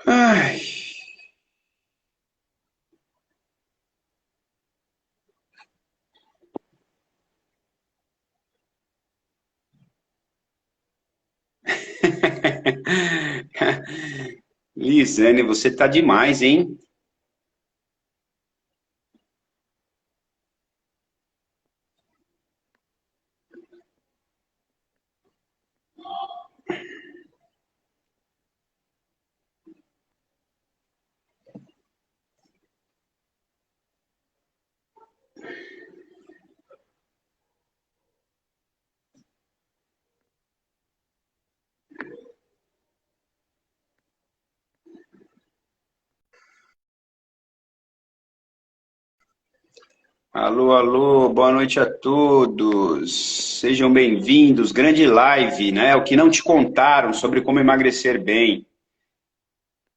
Ai. Lisane, você tá demais, hein? Alô, alô, boa noite a todos. Sejam bem-vindos. Grande live, né? O que não te contaram sobre como emagrecer bem.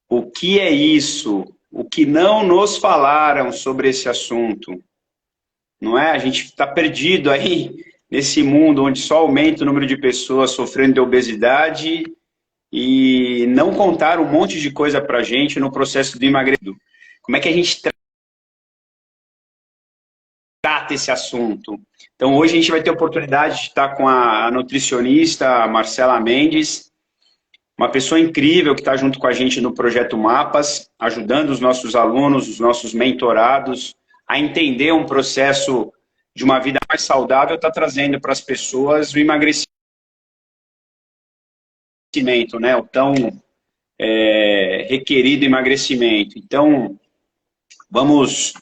O que é isso? O que não nos falaram sobre esse assunto? Não é? A gente está perdido aí nesse mundo onde só aumenta o número de pessoas sofrendo de obesidade e não contaram um monte de coisa pra gente no processo do emagrecimento. Como é que a gente trata esse assunto? Então, hoje a gente vai ter a oportunidade de estar com a nutricionista Marcela Mendes, uma pessoa incrível que está junto com a gente no Projeto Mapas, ajudando os nossos alunos, os nossos mentorados, a entender um processo de uma vida mais saudável, está trazendo para as pessoas o emagrecimento, né? O tão requerido emagrecimento. Então, vamos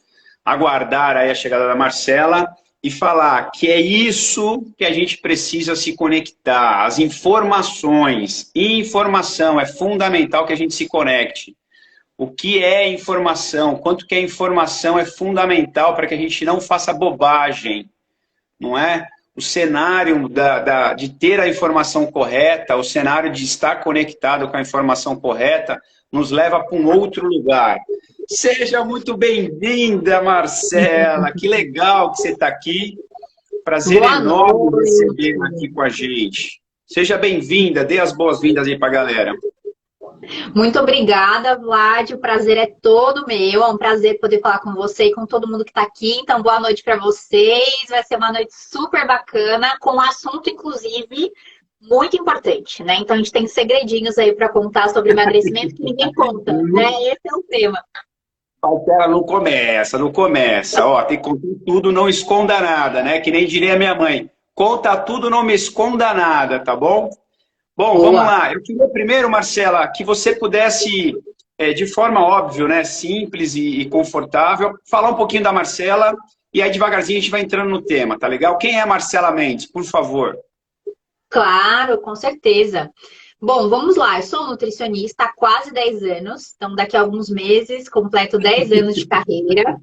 aguardar aí a chegada da Marcela e falar que é isso que a gente precisa se conectar. As informações, informação, é fundamental que a gente se conecte. O que é informação? Quanto que a informação é fundamental para que a gente não faça bobagem, não é? O cenário de ter a informação correta, o cenário de estar conectado com a informação correta, nos leva para um outro lugar. Seja muito bem-vinda, Marcela. Que legal que você está aqui. Prazer Boa enorme noite. recebê-la aqui com a gente. Seja bem-vinda, dê as boas-vindas aí para a galera. Muito obrigada, Vlad. O prazer é todo meu. É um prazer poder falar com você e com todo mundo que está aqui. Então, boa noite para vocês. Vai ser uma noite super bacana, com um assunto, inclusive, muito importante, né? Então, a gente tem segredinhos aí para contar sobre emagrecimento que ninguém conta, né? Esse é o tema. Pautela não começa, não começa. Ó, tem que contar tudo, não esconda nada, né? Que nem diria minha mãe. Conta tudo, não me esconda nada, tá bom? Bom, vamos Boa. lá. Eu queria primeiro, Marcela, que você pudesse, de forma óbvia, né, simples e confortável, falar um pouquinho da Marcela e aí devagarzinho a gente vai entrando no tema, tá legal? Quem é a Marcela Mendes, por favor? Claro, com certeza. Bom, vamos lá. Eu sou nutricionista há quase 10 anos. Então, daqui a alguns meses, completo 10 anos de carreira.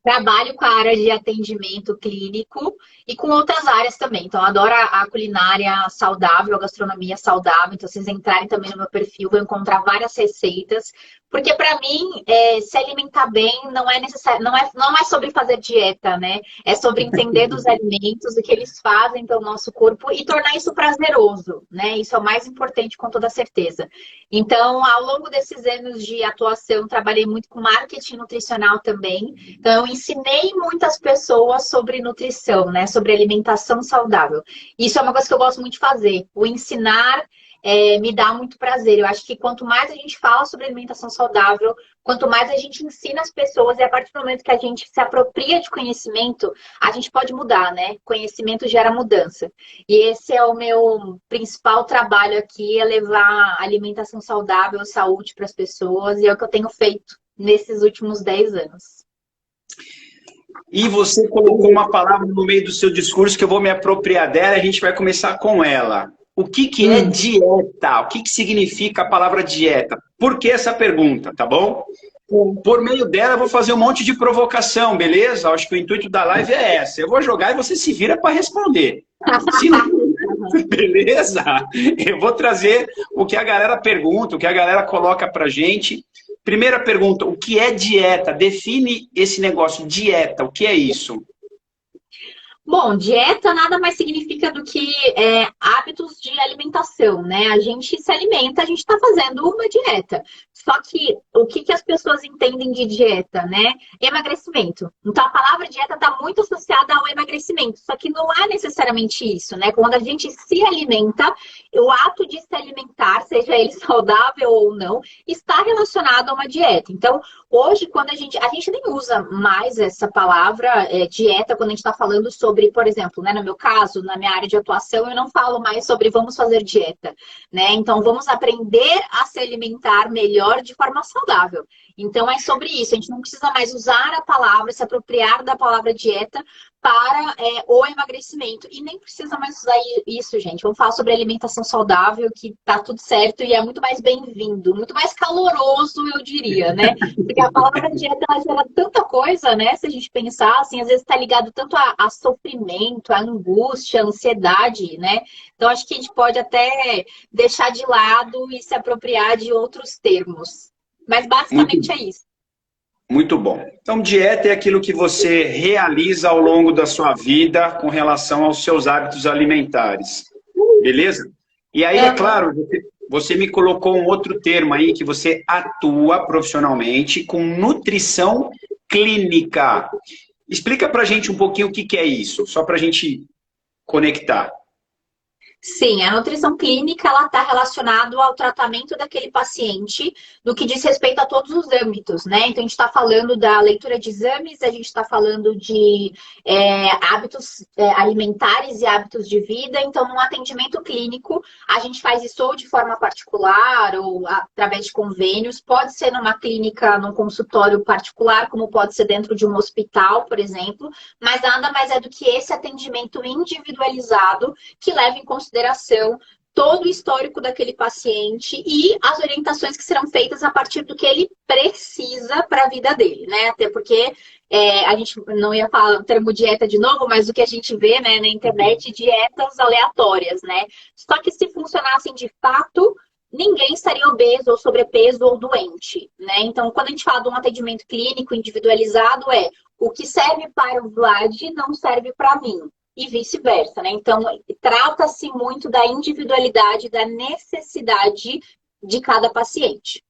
Trabalho com a área de atendimento clínico e com outras áreas também. Então, eu adoro a culinária saudável, a gastronomia saudável. Então, se vocês entrarem também no meu perfil, vão encontrar várias receitas. Porque, para mim, se alimentar bem não é necessário, não é sobre fazer dieta, né? É sobre entender dos alimentos, o que eles fazem pelo nosso corpo e tornar isso prazeroso, né? Isso é o mais importante, com toda certeza. Então, ao longo desses anos de atuação, trabalhei muito com marketing nutricional também. Então, eu ensinei muitas pessoas sobre nutrição, né? Sobre alimentação saudável. Isso é uma coisa que eu gosto muito de fazer. O ensinar me dá muito prazer. Eu acho que quanto mais a gente fala sobre alimentação saudável, quanto mais a gente ensina as pessoas, e a partir do momento que a gente se apropria de conhecimento, a gente pode mudar, né? Conhecimento gera mudança. E esse é o meu principal trabalho aqui, é levar alimentação saudável, saúde para as pessoas, e é o que eu tenho feito nesses últimos 10 anos. E você colocou uma palavra no meio do seu discurso que eu vou me apropriar dela e a gente vai começar com ela. O que é dieta? O que significa a palavra dieta? Por que essa pergunta, tá bom? Por meio dela, eu vou fazer um monte de provocação, beleza? Acho que o intuito da live é essa. Eu vou jogar e você se vira para responder. Se não, beleza? Eu vou trazer o que a galera pergunta, o que a galera coloca pra gente. Primeira pergunta, o que é dieta? Define esse negócio, dieta, o que é isso? Bom, dieta nada mais significa do que hábitos de alimentação, né? A gente se alimenta, a gente está fazendo uma dieta. Só que o que, que as pessoas entendem de dieta, né? Emagrecimento. Então a palavra dieta está muito associada ao emagrecimento, só que não é necessariamente isso, né? Quando a gente se alimenta, o ato de se alimentar, seja ele saudável ou não, está relacionado a uma dieta. Então, hoje, quando a gente nem usa mais essa palavra dieta quando a gente está falando sobre, por exemplo, né, no meu caso, na minha área de atuação, eu não falo mais sobre vamos fazer dieta, né? Então, vamos aprender a se alimentar melhor de forma saudável. Então, é sobre isso. A gente não precisa mais usar a palavra, se apropriar da palavra dieta para o emagrecimento. E nem precisa mais usar isso, gente. Vamos falar sobre alimentação saudável, que tá tudo certo e é muito mais bem-vindo, muito mais caloroso, eu diria, né? Porque a palavra dieta, ela gera tanta coisa, né? Se a gente pensar, assim, às vezes tá ligado tanto a sofrimento, a angústia, a ansiedade, né? Então, acho que a gente pode até deixar de lado e se apropriar de outros termos. Mas, basicamente, é isso. Muito bom. Então, dieta é aquilo que você realiza ao longo da sua vida com relação aos seus hábitos alimentares. Beleza? E aí, é claro, você me colocou um outro termo aí, que você atua profissionalmente com nutrição clínica. Explica pra gente um pouquinho o que é isso, só pra gente conectar. Sim, a nutrição clínica ela está relacionada ao tratamento daquele paciente no que diz respeito a todos os âmbitos, né? Então, a gente está falando da leitura de exames, a gente está falando de hábitos alimentares e hábitos de vida. Então, no atendimento clínico, a gente faz isso ou de forma particular ou através de convênios. Pode ser numa clínica, num consultório particular, como pode ser dentro de um hospital, por exemplo. Mas nada mais é do que esse atendimento individualizado que leva em consideração todo o histórico daquele paciente e as orientações que serão feitas a partir do que ele precisa para a vida dele, né? Até porque a gente não ia falar o termo dieta de novo, mas o que a gente vê, né, na internet, dietas aleatórias, né? Só que se funcionassem de fato, ninguém estaria obeso ou sobrepeso ou doente, né? Então, quando a gente fala de um atendimento clínico individualizado, o que serve para o Vlad não serve para mim. E vice-versa, né? Então, trata-se muito da individualidade, da necessidade de cada paciente.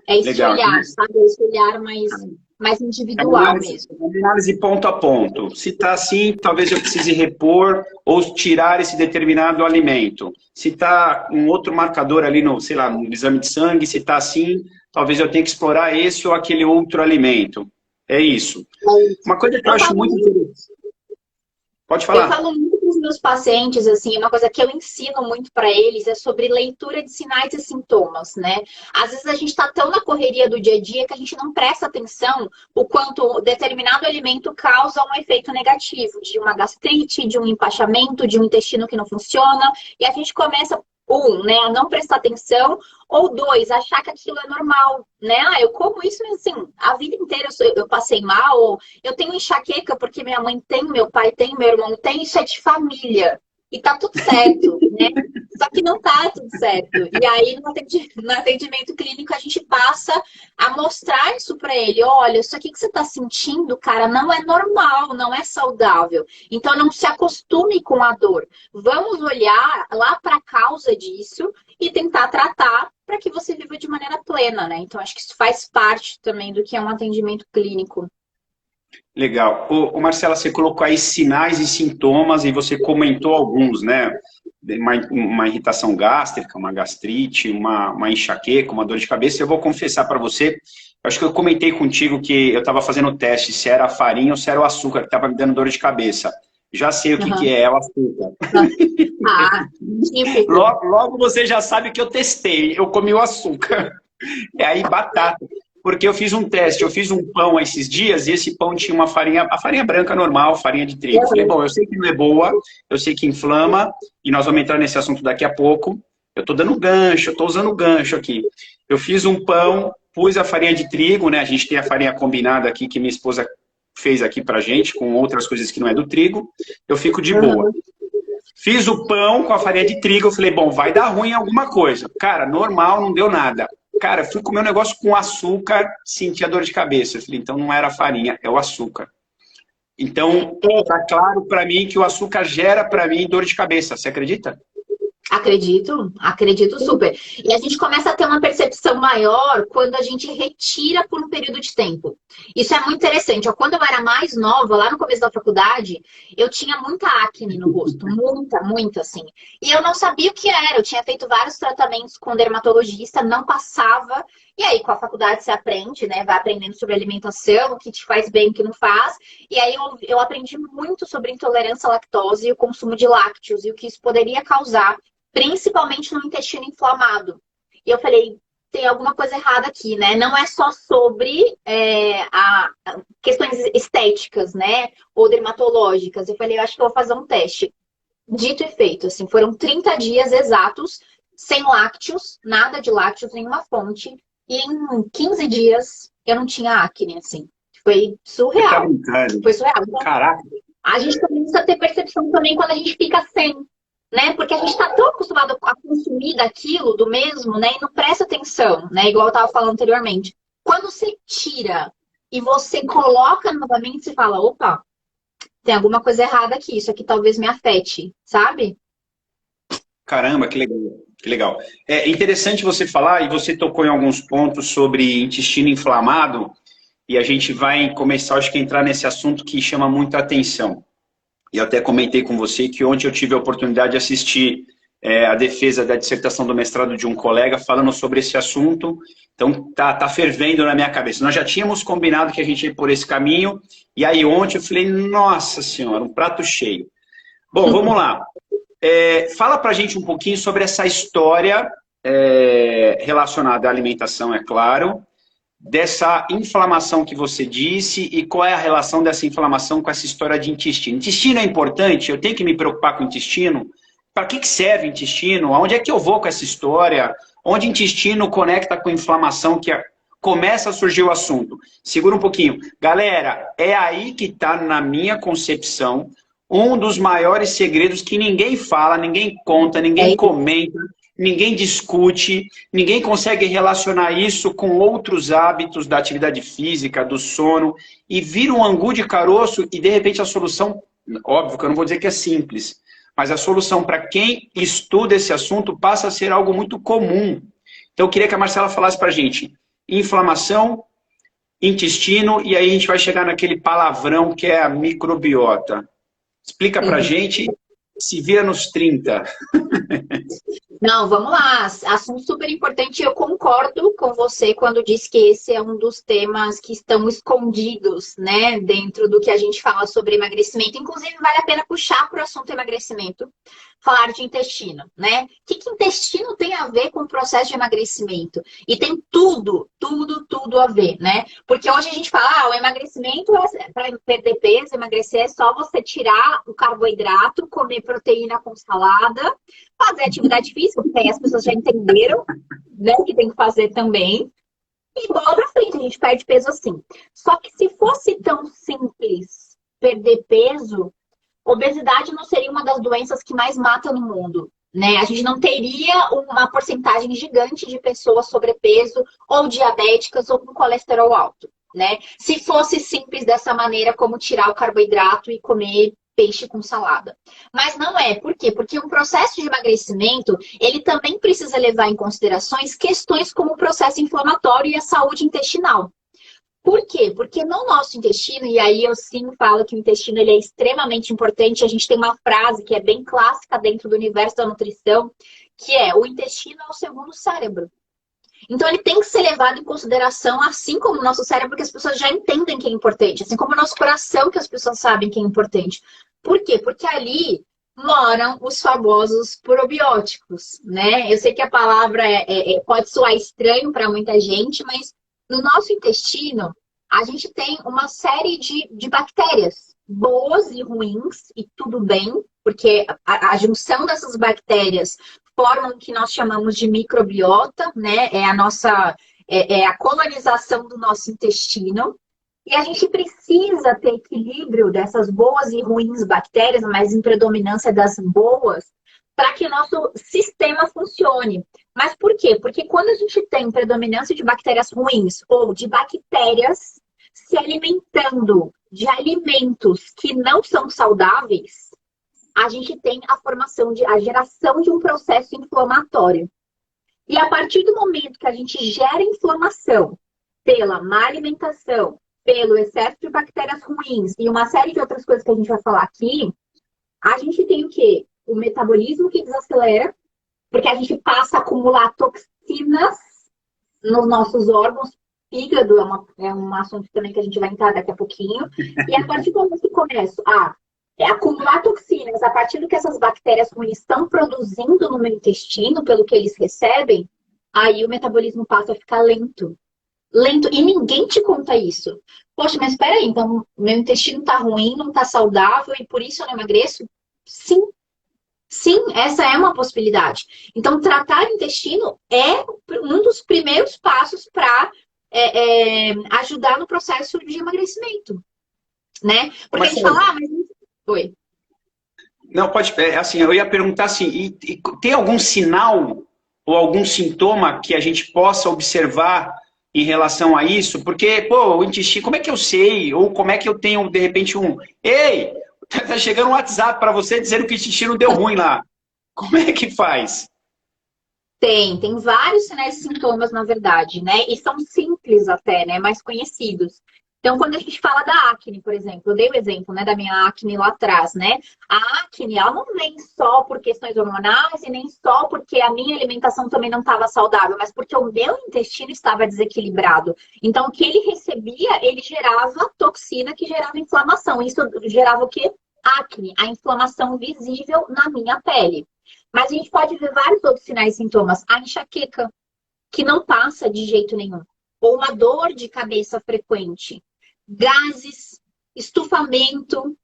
É esse Legal. Olhar, sabe? É esse olhar mais individual mesmo. Análise ponto a ponto. Se está assim, talvez eu precise repor ou tirar esse determinado alimento. Se está um outro marcador ali no, sei lá, no exame de sangue, se está assim, talvez eu tenha que explorar esse ou aquele outro alimento. É isso. Uma coisa que eu acho muito interessante. Pode falar. Eu falo muito com os meus pacientes, assim, uma coisa que eu ensino muito para eles é sobre leitura de sinais e sintomas, né? Às vezes a gente está tão na correria do dia a dia que a gente não presta atenção o quanto determinado alimento causa um efeito negativo, de uma gastrite, de um empachamento, de um intestino que não funciona, e a gente começa né, a não prestar atenção, ou dois, achar que aquilo é normal, né? Eu como isso, mas assim, a vida inteira eu passei mal, ou eu tenho enxaqueca porque minha mãe tem, meu pai tem, meu irmão tem, isso é de família. E tá tudo certo, né? Só que não tá tudo certo. E aí, no atendimento clínico, a gente passa a mostrar isso para ele. Olha, isso aqui que você tá sentindo, cara, não é normal, não é saudável. Então, não se acostume com a dor. Vamos olhar lá para a causa disso e tentar tratar para que você viva de maneira plena, né? Então, acho que isso faz parte também do que é um atendimento clínico. Legal. Marcela, você colocou aí sinais e sintomas e você comentou alguns, né? Uma irritação gástrica, uma gastrite, uma enxaqueca, uma dor de cabeça. Eu vou confessar para você, acho que eu comentei contigo que eu estava fazendo o teste se era a farinha ou se era o açúcar que estava me dando dor de cabeça. Já sei o que é o açúcar. Típico. Logo você já sabe que eu testei, eu comi o açúcar. E aí batata. Porque eu fiz um teste, eu fiz um pão esses dias e esse pão tinha a farinha branca normal, farinha de trigo. Eu falei, bom, eu sei que não é boa, eu sei que inflama, e nós vamos entrar nesse assunto daqui a pouco. Eu tô dando gancho, eu tô usando gancho aqui. Eu fiz um pão, pus a farinha de trigo, né? A gente tem a farinha combinada aqui que minha esposa fez aqui pra gente, com outras coisas que não é do trigo. Eu fico de boa. Fiz o pão com a farinha de trigo, eu falei, bom, vai dar ruim em alguma coisa. Cara, normal, não deu nada. Cara, fui comer um negócio com açúcar, sentia dor de cabeça. Eu falei, então não era a farinha, é o açúcar. Então, tá claro para mim que o açúcar gera para mim dor de cabeça. Você acredita? Acredito, acredito super. E a gente começa a ter uma percepção maior quando a gente retira por um período de tempo. Isso é muito interessante. Ó, quando eu era mais nova, lá no começo da faculdade, eu tinha muita acne no rosto. Muita, muita, assim. E eu não sabia o que era. Eu tinha feito vários tratamentos com dermatologista, não passava. E aí, com a faculdade, você aprende, né? Vai aprendendo sobre alimentação, o que te faz bem, o que não faz. E aí, eu aprendi muito sobre intolerância à lactose e o consumo de lácteos e o que isso poderia causar, principalmente no intestino inflamado. E eu falei, tem alguma coisa errada aqui, né? Não é só sobre questões estéticas, né? Ou dermatológicas. Eu falei, eu acho que eu vou fazer um teste. Dito e feito, assim, foram 30 dias exatos, sem lácteos, nada de lácteos, nenhuma fonte. E em 15 dias, eu não tinha acne, assim. Foi Você tá surreal. brincando? Foi surreal. Então, Caraca. a gente começa a ter percepção também quando a gente fica sem, né? Porque a gente está tão acostumado a consumir daquilo, do mesmo, né? E não presta atenção, né? Igual eu estava falando anteriormente. Quando você tira e você coloca novamente, você fala, opa, tem alguma coisa errada aqui, isso aqui talvez me afete, sabe? Caramba, que legal. Que legal. É interessante você falar, e você tocou em alguns pontos sobre intestino inflamado, e a gente vai começar, acho que, a entrar nesse assunto que chama muita atenção. E eu até comentei com você que ontem eu tive a oportunidade de assistir a defesa da dissertação do mestrado de um colega falando sobre esse assunto. Então, tá fervendo na minha cabeça. Nós já tínhamos combinado que a gente ia por esse caminho, e aí ontem eu falei, nossa senhora, um prato cheio. Bom, vamos lá. Fala pra gente um pouquinho sobre essa história relacionada à alimentação, é claro, dessa inflamação que você disse e qual é a relação dessa inflamação com essa história de intestino. Intestino é importante? Eu tenho que me preocupar com o intestino? Para que serve o intestino? Aonde é que eu vou com essa história? Onde o intestino conecta com a inflamação que começa a surgir o assunto? Segura um pouquinho. Galera, é aí que está, na minha concepção, um dos maiores segredos que ninguém fala, ninguém conta, ninguém comenta, ninguém discute, ninguém consegue relacionar isso com outros hábitos da atividade física, do sono, e vira um angu de caroço e, de repente, a solução, óbvio que eu não vou dizer que é simples, mas a solução para quem estuda esse assunto passa a ser algo muito comum. Então, eu queria que a Marcela falasse para a gente inflamação, intestino, e aí a gente vai chegar naquele palavrão que é a microbiota. Explica para a gente, se vira nos 30. Não, vamos lá. Assunto super importante. Eu concordo com você quando diz que esse é um dos temas que estão escondidos, né, dentro do que a gente fala sobre emagrecimento. Inclusive, vale a pena puxar para o assunto emagrecimento, falar de intestino, né? O que intestino tem a ver com o processo de emagrecimento? E tem tudo, tudo, tudo a ver, né? Porque hoje a gente fala, o emagrecimento é para perder peso, emagrecer é só você tirar o carboidrato, comer proteína com salada, fazer atividade física, porque aí as pessoas já entenderam, né, que tem que fazer também. E bola pra frente, a gente perde peso assim. Só que se fosse tão simples perder peso, obesidade não seria uma das doenças que mais mata no mundo, né? A gente não teria uma porcentagem gigante de pessoas sobrepeso ou diabéticas ou com colesterol alto, né? Se fosse simples dessa maneira, como tirar o carboidrato e comer peixe com salada. Mas não é. Por quê? Porque um processo de emagrecimento, ele também precisa levar em considerações questões como o processo inflamatório e a saúde intestinal. Por quê? Porque no nosso intestino, e aí eu sim falo que o intestino ele é extremamente importante, a gente tem uma frase que é bem clássica dentro do universo da nutrição, que é: o intestino é o segundo cérebro. Então ele tem que ser levado em consideração, assim como o nosso cérebro, que as pessoas já entendem que é importante, assim como o nosso coração, que as pessoas sabem que é importante. Por quê? Porque ali moram os famosos probióticos, né? Eu sei que a palavra pode soar estranho para muita gente, mas no nosso intestino, a gente tem uma série de bactérias, boas e ruins, e tudo bem, porque a junção dessas bactérias formam o que nós chamamos de microbiota, né? É a colonização do nosso intestino. E a gente precisa ter equilíbrio dessas boas e ruins bactérias, mas em predominância das boas, para que o nosso sistema funcione. Mas por quê? Porque quando a gente tem predominância de bactérias ruins ou de bactérias se alimentando de alimentos que não são saudáveis, a gente tem a geração de um processo inflamatório. E a partir do momento que a gente gera inflamação pela má alimentação, pelo excesso de bactérias ruins e uma série de outras coisas que a gente vai falar aqui, a gente tem o quê? O metabolismo que desacelera, porque a gente passa a acumular toxinas nos nossos órgãos. Fígado é um assunto também que a gente vai entrar daqui a pouquinho. E a partir do momento que começa a acumular toxinas, a partir do que essas bactérias ruins estão produzindo no meu intestino, pelo que eles recebem, aí o metabolismo passa a ficar lento. Lento. E ninguém te conta isso. Poxa, mas espera aí, então meu intestino tá ruim, não tá saudável e por isso eu não emagreço? Sim. Sim, essa é uma possibilidade. Então, tratar o intestino é um dos primeiros passos para ajudar no processo de emagrecimento, né? Porque a gente fala, mas... Oi. Não, pode... assim, eu ia perguntar assim, e tem algum sinal ou algum sintoma que a gente possa observar em relação a isso? Porque, pô, o intestino, como é que eu sei? Ou como é que eu tenho, de repente, Ei, tá chegando um WhatsApp para você dizendo que o intestino deu ruim lá. Como é que faz? Tem vários sinais e sintomas, na verdade, né? E são simples até, né? Mais conhecidos. Então, quando a gente fala da acne, por exemplo, eu dei o exemplo, né, da minha acne lá atrás, né? A acne, ela não vem só por questões hormonais e nem só porque a minha alimentação também não estava saudável, mas porque o meu intestino estava desequilibrado. Então, o que ele recebia, ele gerava toxina que gerava inflamação. Isso gerava o quê? Acne, a inflamação visível na minha pele. Mas a gente pode ver vários outros sinais e sintomas. A enxaqueca, que não passa de jeito nenhum. Ou uma dor de cabeça frequente. Gases, estufamento,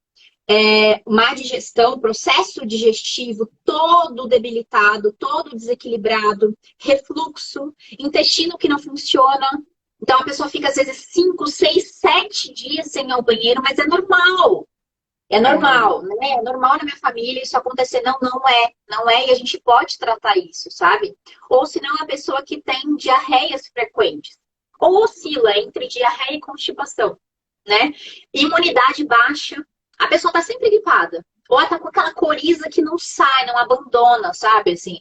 má digestão, processo digestivo todo debilitado, todo desequilibrado, refluxo, intestino que não funciona. Então a pessoa fica às vezes 5, 6, 7 dias sem ir ao banheiro, mas é normal. É normal, né? É normal na minha família isso acontecer. Não é, e a gente pode tratar isso, sabe? Ou se não, a pessoa que tem diarreias frequentes. Ou oscila entre diarreia e constipação, né? Imunidade baixa, a pessoa tá sempre gripada. Ou ela tá com aquela coriza que não sai, não abandona, sabe? Assim,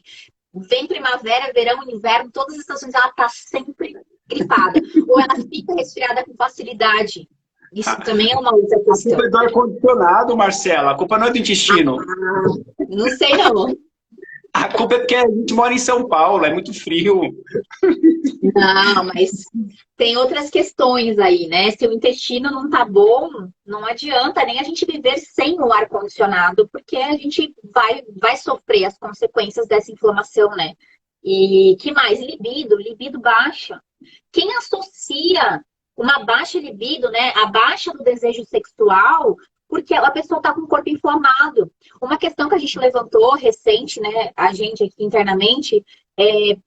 vem primavera, verão, inverno, todas as estações, ela tá sempre gripada. Ou ela fica resfriada com facilidade. Isso também é uma outra questão. A culpa é do ar-condicionado, Marcela. A culpa não é do intestino. Não sei, não. A culpa é porque a gente mora em São Paulo, é muito frio. Não, mas tem outras questões aí, né? Se o intestino não tá bom, não adianta nem a gente viver sem o ar-condicionado, porque a gente vai sofrer as consequências dessa inflamação, né? E que mais? Libido baixa. Quem associa uma baixa libido, né? A baixa do desejo sexual, porque a pessoa está com o corpo inflamado. Uma questão que a gente levantou recente, né? A gente aqui internamente,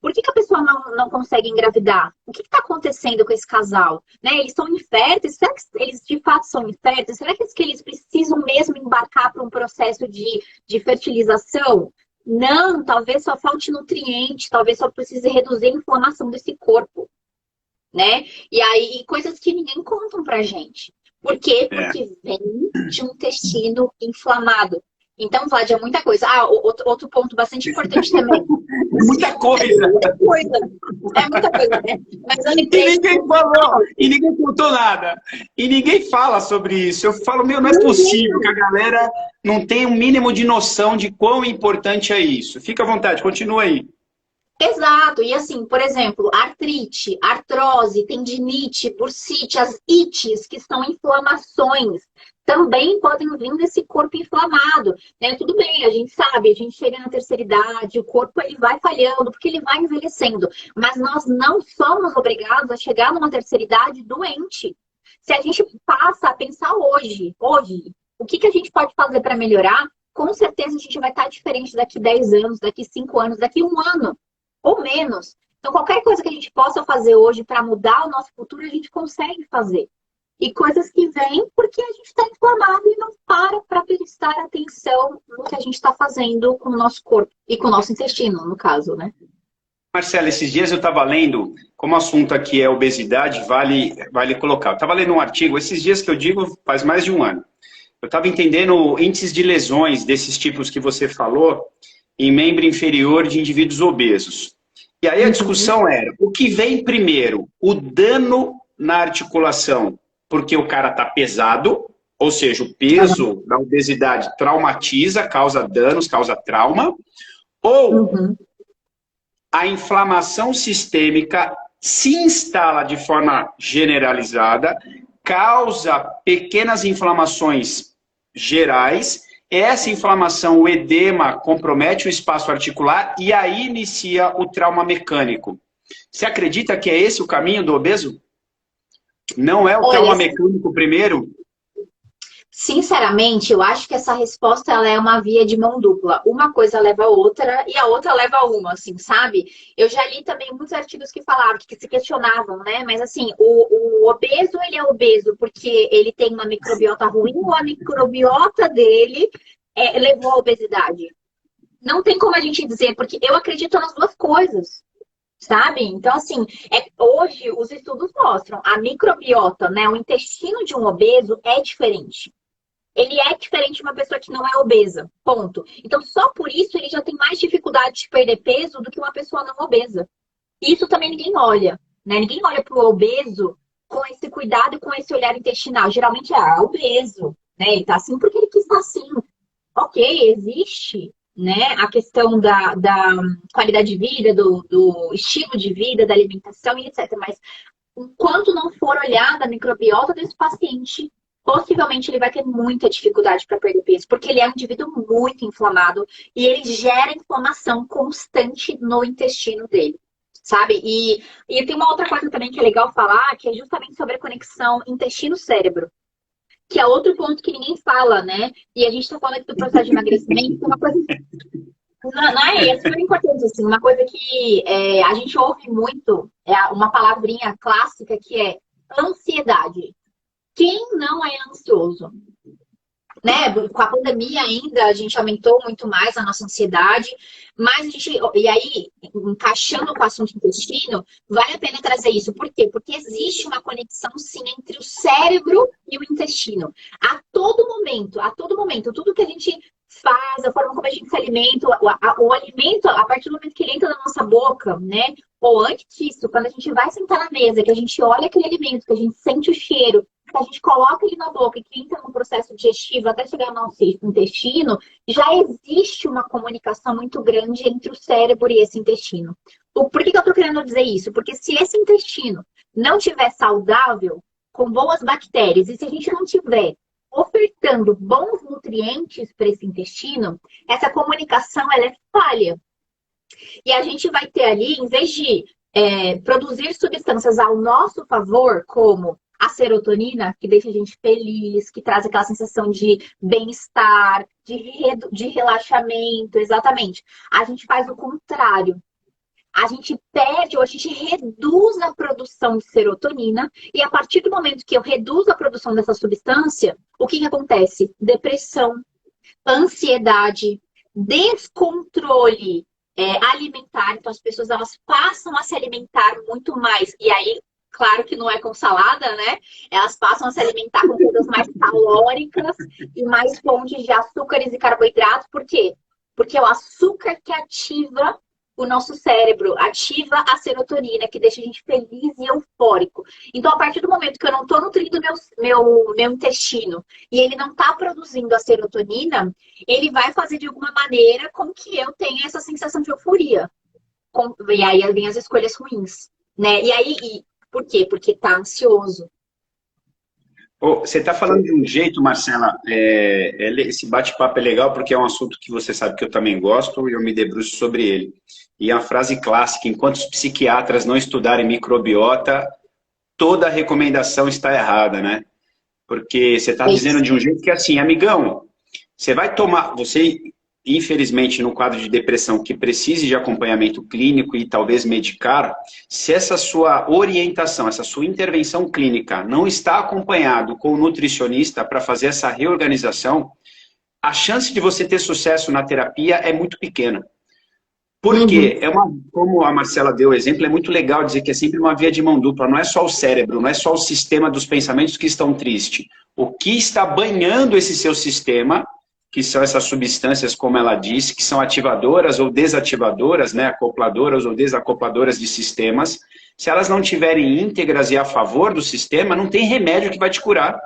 por que a pessoa não consegue engravidar? O que está acontecendo com esse casal? Né? Eles são inférteis? Será que eles de fato são inférteis? Será que eles precisam mesmo embarcar para um processo de fertilização? Não, talvez só falte nutriente, talvez só precise reduzir a inflamação desse corpo. Né? E aí, coisas que ninguém contam pra gente. Por quê? Porque vem de um intestino inflamado. Então, Vlad, é muita coisa. Outro ponto bastante importante também. Muita coisa. É muita coisa, né? Mas eu lembrei... E ninguém falou, e ninguém contou nada. E ninguém fala sobre isso. Eu falo, não é possível que a galera não tenha um mínimo de noção de quão importante é isso. Fica à vontade, continua aí. Exato, e assim, por exemplo, artrite, artrose, tendinite, bursite, as ites, que são inflamações, também podem vir desse corpo inflamado, né? Tudo bem, a gente sabe, a gente chega na terceira idade, o corpo ele vai falhando, porque ele vai envelhecendo, mas nós não somos obrigados a chegar numa terceira idade doente. Se a gente passa a pensar hoje, o que a gente pode fazer para melhorar, com certeza a gente vai estar diferente daqui 10 anos, daqui 5 anos, daqui 1 ano. Ou menos. Então, qualquer coisa que a gente possa fazer hoje para mudar o nosso futuro, a gente consegue fazer. e coisas que vêm porque a gente está inflamado e não para prestar atenção no que a gente está fazendo com o nosso corpo e com o nosso intestino, no caso, né? Marcela, esses dias eu estava lendo, como o assunto aqui é obesidade, vale colocar. Eu estava lendo um artigo, esses dias que eu digo faz mais de um ano. Eu estava entendendo índices de lesões desses tipos que você falou em membro inferior de indivíduos obesos. E aí a discussão era, o que vem primeiro? O dano na articulação, porque o cara está pesado, ou seja, o peso da obesidade traumatiza, causa danos, causa trauma, ou a inflamação sistêmica se instala de forma generalizada, causa pequenas inflamações gerais, essa inflamação, o edema, compromete o espaço articular e aí inicia o trauma mecânico. Você acredita que é esse o caminho do obeso? Não é o trauma mecânico primeiro? Sinceramente, eu acho que essa resposta ela é uma via de mão dupla. Uma coisa leva a outra e a outra leva a uma, assim, sabe? Eu já li também muitos artigos que falavam, que se questionavam, né? Mas assim, o obeso, ele é obeso porque ele tem uma microbiota ruim ou a microbiota dele levou à obesidade? Não tem como a gente dizer, porque eu acredito nas duas coisas. Sabe? Então, assim, hoje os estudos mostram a microbiota, né? O intestino de um obeso é diferente. Ele é diferente de uma pessoa que não é obesa. Ponto. Então, só por isso ele já tem mais dificuldade de perder peso do que uma pessoa não obesa. Isso também ninguém olha, né? Ninguém olha para o obeso com esse cuidado e com esse olhar intestinal. Geralmente é obeso, né? Ele tá assim porque ele quis estar assim. Ok, existe, né, a questão da qualidade de vida, do estilo de vida, da alimentação e etc. Mas enquanto não for olhada a microbiota desse paciente, possivelmente ele vai ter muita dificuldade para perder peso, porque ele é um indivíduo muito inflamado e ele gera inflamação constante no intestino dele, sabe? E tem uma outra coisa também que é legal falar, que é justamente sobre a conexão intestino-cérebro, que é outro ponto que ninguém fala, né? E a gente está falando aqui do processo de emagrecimento, que é uma coisa... Não é super importante, assim, uma coisa que a gente ouve muito, uma palavrinha clássica que é ansiedade. Quem não é ansioso? Né? Com a pandemia ainda, a gente aumentou muito mais a nossa ansiedade, mas a gente, e aí, encaixando com o assunto intestino, vale a pena trazer isso. Por quê? Porque existe uma conexão, sim, entre o cérebro e o intestino. A todo momento, tudo que a gente faz, a forma como a gente se alimenta, o alimento, a partir do momento que ele entra na nossa boca, né? Ou antes disso, quando a gente vai sentar na mesa, que a gente olha aquele alimento, que a gente sente o cheiro, que a gente coloca ele na boca e que entra no processo digestivo até chegar ao nosso intestino, já existe uma comunicação muito grande entre o cérebro e esse intestino. Por que eu estou querendo dizer isso? Porque se esse intestino não estiver saudável, com boas bactérias, e se a gente não tiver ofertando bons nutrientes para esse intestino, essa comunicação ela é falha. E a gente vai ter ali, em vez de produzir substâncias ao nosso favor, como a serotonina, que deixa a gente feliz, que traz aquela sensação de bem-estar, de relaxamento, exatamente. A gente faz o contrário. A gente perde ou a gente reduz a produção de serotonina e a partir do momento que eu reduzo a produção dessa substância, o que acontece? Depressão, ansiedade, descontrole alimentar. Então as pessoas elas passam a se alimentar muito mais. E aí, claro que não é com salada, né? Elas passam a se alimentar com coisas mais calóricas e mais fontes de açúcares e carboidratos. Por quê? Porque é o açúcar que ativa o nosso cérebro, ativa a serotonina, que deixa a gente feliz e eufórico. Então, a partir do momento que eu não estou nutrindo meu intestino e ele não está produzindo a serotonina, ele vai fazer de alguma maneira com que eu tenha essa sensação de euforia. E aí vem as escolhas ruins, né? E aí, por quê? Porque está ansioso. Você está falando de um jeito, Marcela, esse bate-papo é legal porque é um assunto que você sabe que eu também gosto e eu me debruço sobre ele. E a frase clássica, enquanto os psiquiatras não estudarem microbiota, toda a recomendação está errada, né? Porque você está dizendo de um jeito que assim, amigão, você vai tomar, você infelizmente, no quadro de depressão que precise de acompanhamento clínico e talvez medicar, se essa sua orientação, essa sua intervenção clínica não está acompanhado com o nutricionista para fazer essa reorganização, a chance de você ter sucesso na terapia é muito pequena. Porque, como a Marcela deu o exemplo, é muito legal dizer que é sempre uma via de mão dupla, não é só o cérebro, não é só o sistema dos pensamentos que estão tristes. O que está banhando esse seu sistema, que são essas substâncias, como ela disse, que são ativadoras ou desativadoras, né, acopladoras ou desacopladoras de sistemas, se elas não tiverem íntegras e a favor do sistema, não tem remédio que vai te curar.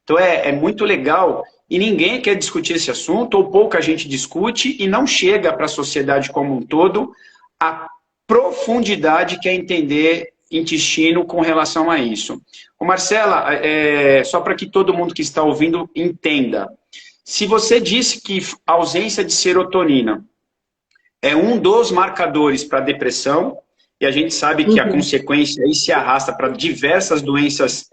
Então é muito legal, e ninguém quer discutir esse assunto, ou pouca gente discute, e não chega para a sociedade como um todo a profundidade que é entender intestino com relação a isso. Ô Marcela, só para que todo mundo que está ouvindo entenda, se você disse que a ausência de serotonina é um dos marcadores para a depressão, e a gente sabe que a consequência aí se arrasta para diversas doenças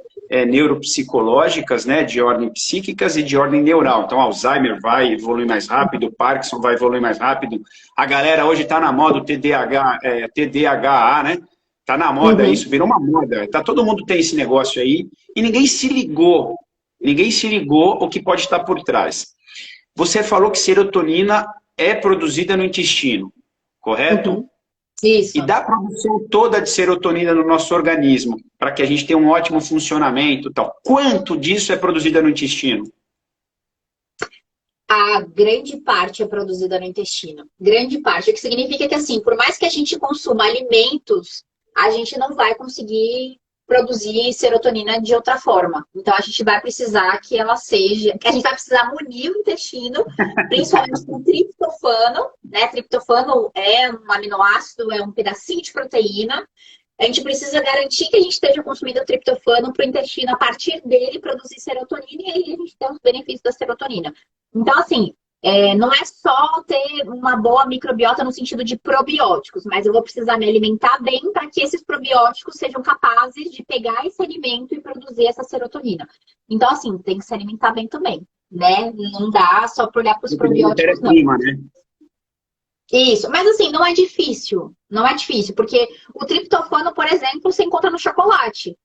neuropsicológicas, né, de ordem psíquicas e de ordem neural. Então, Alzheimer vai evoluir mais rápido, Parkinson vai evoluir mais rápido. A galera hoje está na moda o TDAH, né? Está na moda isso, virou uma moda. Todo mundo tem esse negócio aí e ninguém se ligou. Ninguém se ligou o que pode estar por trás. Você falou que serotonina é produzida no intestino, correto? Isso. E da produção toda de serotonina no nosso organismo, para que a gente tenha um ótimo funcionamento e tal, quanto disso é produzida no intestino? A grande parte é produzida no intestino. Grande parte. O que significa que, assim, por mais que a gente consuma alimentos, a gente não vai conseguir produzir serotonina de outra forma. Então, a gente vai precisar que ela seja... A gente vai precisar munir o intestino, principalmente com triptofano, né? Triptofano é um aminoácido, é um pedacinho de proteína. A gente precisa garantir que a gente esteja consumindo triptofano para o intestino, a partir dele, produzir serotonina, e aí a gente tem os benefícios da serotonina. Então, assim, não é só ter uma boa microbiota no sentido de probióticos, mas eu vou precisar me alimentar bem para que esses probióticos sejam capazes de pegar esse alimento e produzir essa serotonina. Então, assim, tem que se alimentar bem também, né? Não dá só por olhar para os probióticos, não. Né? Isso, mas assim, não é difícil. Não é difícil, porque o triptofano, por exemplo, você encontra no chocolate.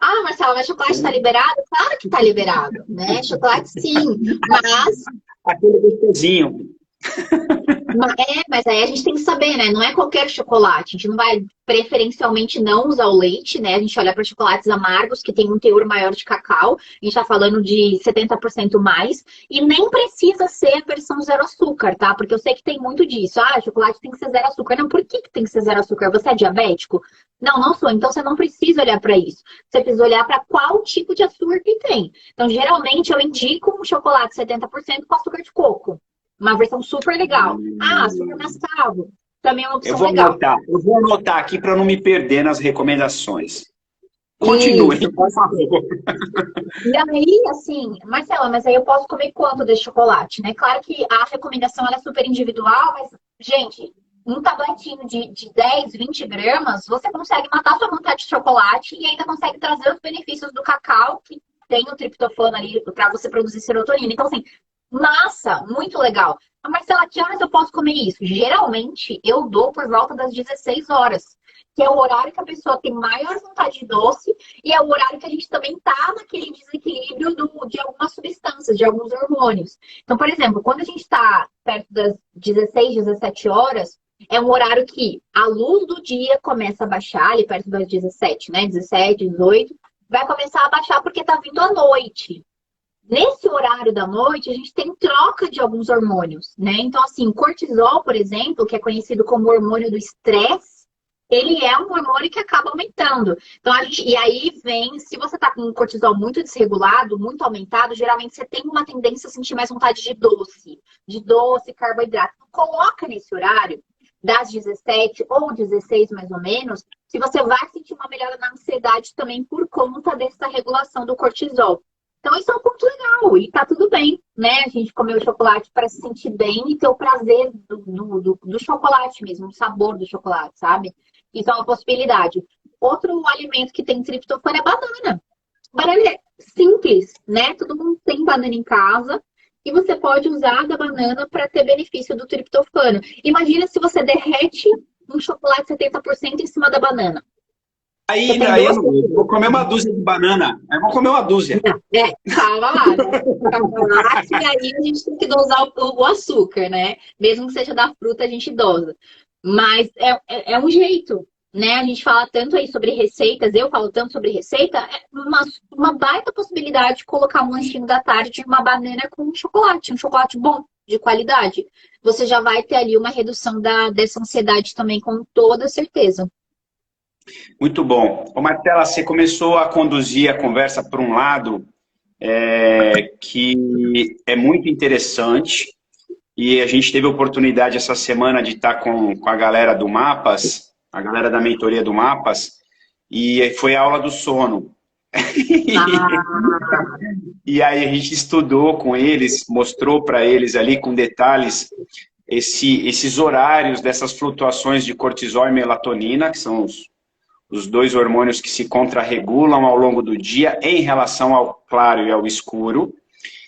Ah, Marcela, mas chocolate está liberado? Claro que está liberado, né? Chocolate sim, mas... Aquele gostosinho. Mas aí a gente tem que saber, né? Não é qualquer chocolate. A gente não vai preferencialmente não usar o leite, né? A gente olha para chocolates amargos que tem um teor maior de cacau. A gente tá falando de 70% mais. E nem precisa ser a versão zero açúcar, tá? Porque eu sei que tem muito disso. Ah, chocolate tem que ser zero açúcar. Não, por que tem que ser zero açúcar? Você é diabético? Não, não sou. Então você não precisa olhar para isso. Você precisa olhar para qual tipo de açúcar que tem. Então, geralmente, eu indico um chocolate 70% com açúcar de coco. Uma versão super legal. Ah, açúcar mascavo. Também é uma opção legal. Eu vou anotar aqui para não me perder nas recomendações. Continue, por favor. E aí, assim, Marcela, mas aí eu posso comer quanto desse chocolate, né? Claro que a recomendação ela é super individual, mas, gente, um tabletinho de 10, 20 gramas, você consegue matar sua vontade de chocolate e ainda consegue trazer os benefícios do cacau, que tem o triptofano ali para você produzir serotonina. Então, assim, massa, muito legal. Mas, Marcela, que horas eu posso comer isso? Geralmente, eu dou por volta das 16 horas, que é o horário que a pessoa tem maior vontade de doce e é o horário que a gente também tá naquele desequilíbrio de algumas substâncias, de alguns hormônios. Então, por exemplo, quando a gente está perto das 16, 17 horas, é um horário que a luz do dia começa a baixar, ali perto das 17, né? 17, 18, vai começar a baixar porque tá vindo a noite. Nesse horário da noite, a gente tem troca de alguns hormônios, né? Então, assim, o cortisol, por exemplo, que é conhecido como hormônio do estresse, ele é um hormônio que acaba aumentando. Então, e aí vem, se você tá com um cortisol muito desregulado, muito aumentado, geralmente você tem uma tendência a sentir mais vontade de doce, carboidrato. Então, coloca nesse horário, das 17 ou 16 mais ou menos, se você vai sentir uma melhora na ansiedade também por conta dessa regulação do cortisol. Então, isso é um ponto legal e tá tudo bem, né? A gente comer o chocolate para se sentir bem e ter o prazer do chocolate mesmo, o sabor do chocolate, sabe? Isso é uma possibilidade. Outro alimento que tem triptofano é banana. Banana é simples, né? Todo mundo tem banana em casa. e você pode usar da banana para ter benefício do triptofano. Imagina se você derrete um chocolate 70% em cima da banana. Você tem Aí eu dois não vou comer uma dúzia de banana. Eu vou comer uma dúzia. calma lá, né? Calma lá, e aí a gente tem que dosar o açúcar, né? Mesmo que seja da fruta, a gente dosa. Mas é um jeito, né? A gente fala tanto aí sobre receitas, eu falo tanto sobre receita, é uma baita possibilidade de colocar um lanchinho da tarde de uma banana com um chocolate bom, de qualidade. Você já vai ter ali uma redução dessa ansiedade também, com toda certeza. Muito bom. Ô, Martela, você começou a conduzir a conversa por um lado que é muito interessante e a gente teve a oportunidade essa semana de estar com a galera do Mapas, a galera da mentoria do Mapas, e foi a aula do sono. E aí a gente estudou com eles, mostrou para eles ali com detalhes esses horários dessas flutuações de cortisol e melatonina, que são os dois hormônios que se contrarregulam ao longo do dia em relação ao claro e ao escuro.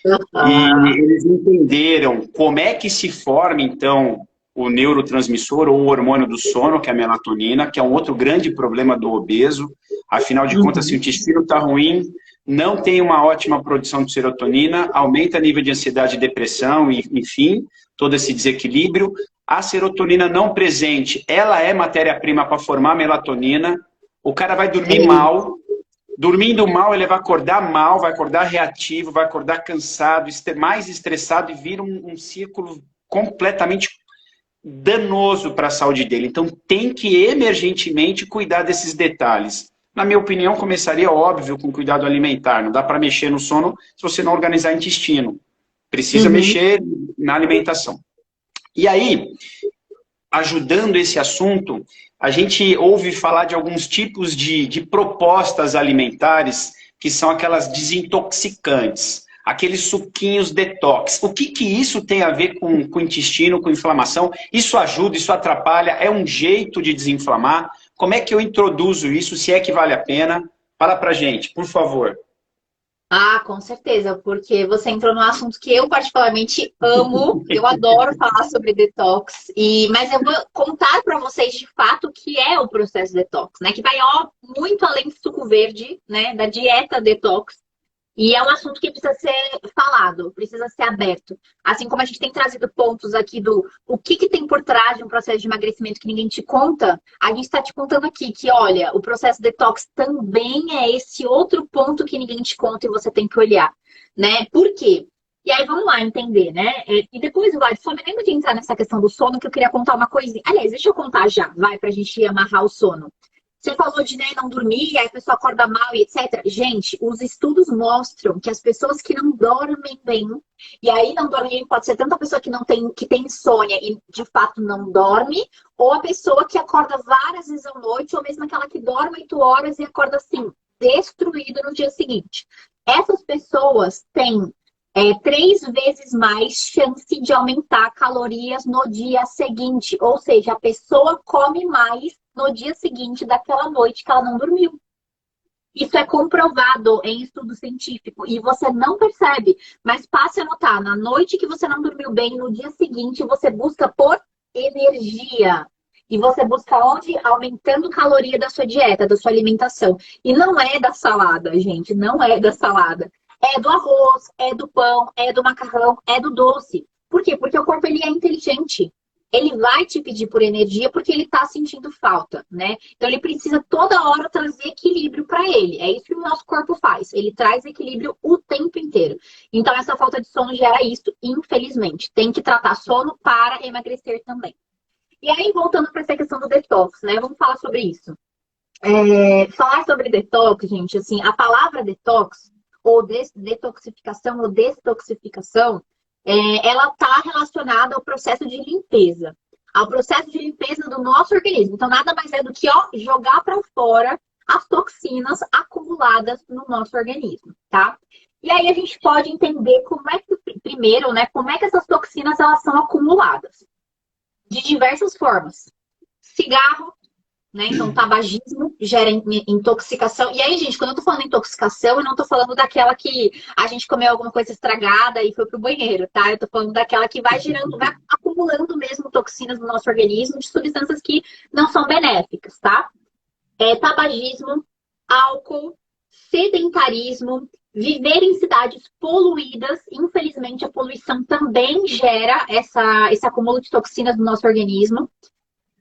E eles entenderam como é que se forma, então, o neurotransmissor ou o hormônio do sono, que é a melatonina, que é um outro grande problema do obeso. Afinal de contas, se o intestino está ruim, não tem uma ótima produção de serotonina, aumenta o nível de ansiedade e depressão, e, enfim, todo esse desequilíbrio. A serotonina não presente, ela é matéria-prima para formar melatonina. O cara vai dormir mal. Dormindo mal, ele vai acordar mal, vai acordar reativo, vai acordar cansado, mais estressado e vira um círculo completamente danoso para a saúde dele. Então, tem que emergentemente cuidar desses detalhes. Na minha opinião, começaria, óbvio, com cuidado alimentar. Não dá para mexer no sono se você não organizar o intestino. Precisa mexer na alimentação. E aí, ajudando esse assunto, a gente ouve falar de alguns tipos de propostas alimentares que são aquelas desintoxicantes, aqueles suquinhos detox. O que isso tem a ver com o intestino, com inflamação? Isso ajuda, isso atrapalha? É um jeito de desinflamar? Como é que eu introduzo isso, se é que vale a pena? Fala pra gente, por favor. Ah, com certeza, porque você entrou num assunto que eu particularmente amo, eu adoro falar sobre detox, mas eu vou contar para vocês de fato o que é o processo detox, né? Que vai muito além do suco verde, né? Da dieta detox. E é um assunto que precisa ser falado, precisa ser aberto. Assim como a gente tem trazido pontos aqui do o que tem por trás de um processo de emagrecimento que ninguém te conta, a gente está te contando aqui que, olha, o processo detox também é esse outro ponto que ninguém te conta e você tem que olhar, né? Por quê? E aí vamos lá entender, né? E depois, Vlad, só me lembro de entrar nessa questão do sono que eu queria contar uma coisinha. Aliás, deixa eu contar já, vai, pra gente amarrar o sono. Você falou de, né, não dormir, aí a pessoa acorda mal e etc. Gente, os estudos mostram que as pessoas que não dormem bem, e aí não dormir bem pode ser tanto a pessoa que tem insônia e de fato não dorme, ou a pessoa que acorda várias vezes à noite, ou mesmo aquela que dorme 8 horas e acorda assim, destruído no dia seguinte. Essas pessoas têm 3 vezes mais chance de aumentar calorias no dia seguinte. Ou seja, a pessoa come mais no dia seguinte daquela noite que ela não dormiu. Isso é comprovado em estudo científico e você não percebe, mas passe a notar, na noite que você não dormiu bem, no dia seguinte você busca por energia. E você busca onde? Aumentando caloria da sua dieta, da sua alimentação. E não é da salada, gente, não é da salada. É do arroz, é do pão, é do macarrão, é do doce. Por quê? Porque o corpo ele é inteligente. Ele vai te pedir por energia porque ele está sentindo falta, né? Então ele precisa toda hora trazer equilíbrio para ele. É isso que o nosso corpo faz. Ele traz equilíbrio o tempo inteiro. Então essa falta de sono gera isso, infelizmente. Tem que tratar sono para emagrecer também. E aí, voltando para essa questão do detox, né? Vamos falar sobre isso. Falar sobre detox, gente, assim, a palavra detox, ou detoxificação, ou destoxificação, ela está relacionada ao processo de limpeza. Ao processo de limpeza do nosso organismo. Então, nada mais é do que jogar para fora as toxinas acumuladas no nosso organismo, tá? E aí a gente pode entender como é que, primeiro, né, como é que essas toxinas elas são acumuladas. De diversas formas. Cigarro, né? Então, tabagismo gera intoxicação. E aí, gente, quando eu tô falando intoxicação, eu não tô falando daquela que a gente comeu alguma coisa estragada e foi pro banheiro, tá? Eu tô falando daquela que vai gerando, vai acumulando mesmo toxinas no nosso organismo de substâncias que não são benéficas, tá? Tabagismo, álcool, sedentarismo, viver em cidades poluídas. Infelizmente, a poluição também gera esse acúmulo de toxinas no nosso organismo.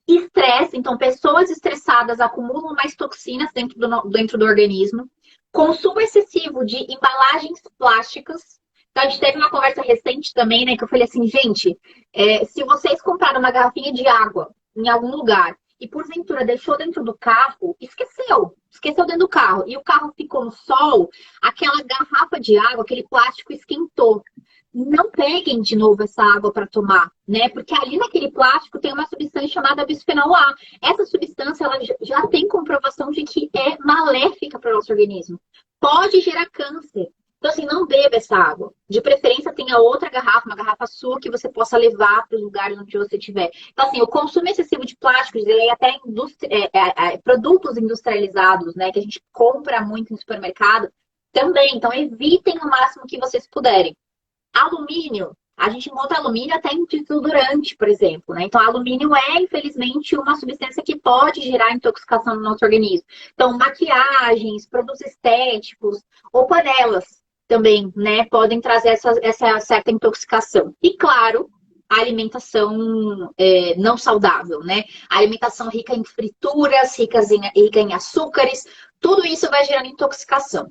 Estresse, então pessoas estressadas acumulam mais toxinas dentro do organismo. Consumo excessivo de embalagens plásticas. Então, a gente teve uma conversa recente também, né, que eu falei assim, gente, se vocês compraram uma garrafinha de água em algum lugar e porventura deixou dentro do carro, esqueceu dentro do carro, e o carro ficou no sol, aquela garrafa de água, aquele plástico esquentou. Não peguem de novo essa água para tomar, né? Porque ali naquele plástico tem uma substância chamada bisfenol A. Essa substância ela já tem comprovação de que é maléfica para o nosso organismo. Pode gerar câncer. Então, assim, não beba essa água. De preferência, tenha outra garrafa, uma garrafa sua, que você possa levar para os lugares onde você estiver. Então, assim, o consumo excessivo de plásticos, e até produtos industrializados, né, que a gente compra muito no supermercado, também. Então, evitem o máximo que vocês puderem. Alumínio, a gente encontra alumínio até em desodorante, por exemplo, né? Então, alumínio é, infelizmente, uma substância que pode gerar intoxicação no nosso organismo. Então, maquiagens, produtos estéticos ou panelas também, né? Podem trazer essa certa intoxicação. E, claro, a alimentação não saudável, né? A alimentação rica em frituras, rica em açúcares, tudo isso vai gerando intoxicação.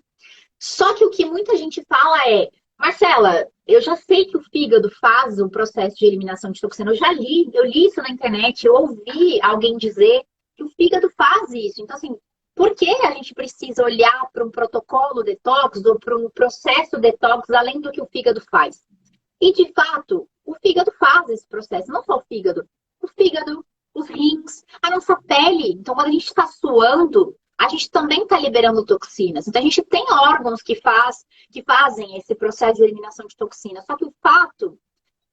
Só que o que muita gente fala é: Marcela, eu já sei que o fígado faz o processo de eliminação de toxina. Eu li isso na internet, eu ouvi alguém dizer que o fígado faz isso. Então, assim, por que a gente precisa olhar para um protocolo detox ou para um processo detox além do que o fígado faz? E, de fato, o fígado faz esse processo. Não só o fígado, os rins, a nossa pele. Então, quando a gente está suando, a gente também está liberando toxinas. Então, a gente tem órgãos que fazem esse processo de eliminação de toxinas. Só que o fato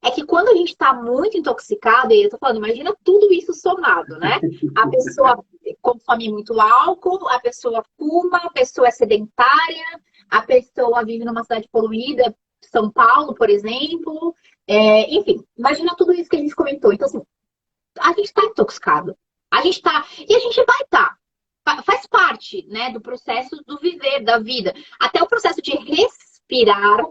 é que quando a gente está muito intoxicado, e eu tô falando, imagina tudo isso somado, né? A pessoa consome muito álcool, a pessoa fuma, a pessoa é sedentária, a pessoa vive numa cidade poluída, São Paulo, por exemplo. Enfim, imagina tudo isso que a gente comentou. Então, assim, a gente está intoxicado. A gente tá. E a gente vai estar. Faz parte, né, do processo do viver, da vida. Até o processo de respirar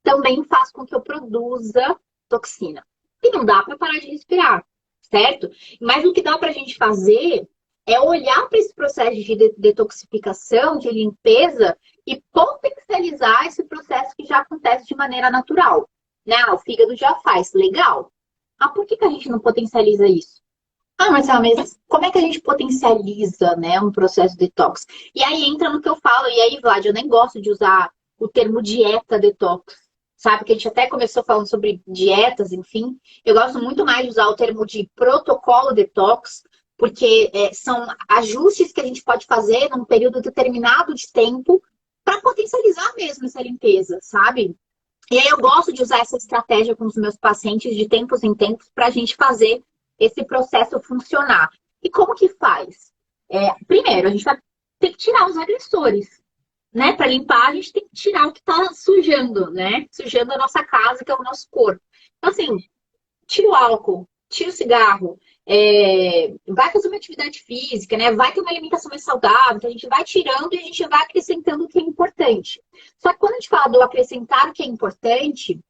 também faz com que eu produza toxina. E não dá para parar de respirar, certo? Mas o que dá para a gente fazer é olhar para esse processo de detoxificação, de limpeza e potencializar esse processo que já acontece de maneira natural. Né? O fígado já faz, legal. Por que a gente não potencializa isso? Mas como é que a gente potencializa, né, um processo detox? E aí entra no que eu falo, e aí, Vlad, eu nem gosto de usar o termo dieta detox, sabe? Que a gente até começou falando sobre dietas, enfim. Eu gosto muito mais de usar o termo de protocolo detox, porque são ajustes que a gente pode fazer num período determinado de tempo para potencializar mesmo essa limpeza, sabe? E aí eu gosto de usar essa estratégia com os meus pacientes de tempos em tempos para a gente fazer esse processo funcionar. E como que faz? Primeiro, a gente vai ter que tirar os agressores, né? Para limpar, a gente tem que tirar o que está sujando, né? Sujando a nossa casa, que é o nosso corpo. Então, assim, tira o álcool, tira o cigarro, vai fazer uma atividade física, né? Vai ter uma alimentação mais saudável, então a gente vai tirando e a gente vai acrescentando o que é importante. Só que quando a gente fala do acrescentar o que é importante,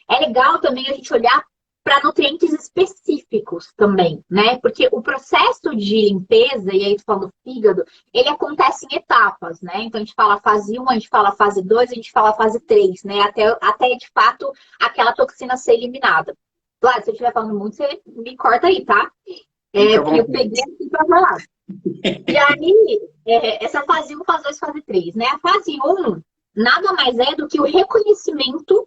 é legal também a gente olhar para nutrientes específicos também, né? Porque o processo de limpeza, e aí tu fala do fígado, ele acontece em etapas, né? Então a gente fala fase 1, a gente fala fase 2, a gente fala fase 3, né? Até de fato aquela toxina ser eliminada. Claro, se eu estiver falando muito, você me corta aí, tá? Porque eu peguei aqui para falar. E aí, essa fase 1, fase 2, fase 3, né? A fase 1 nada mais é do que o reconhecimento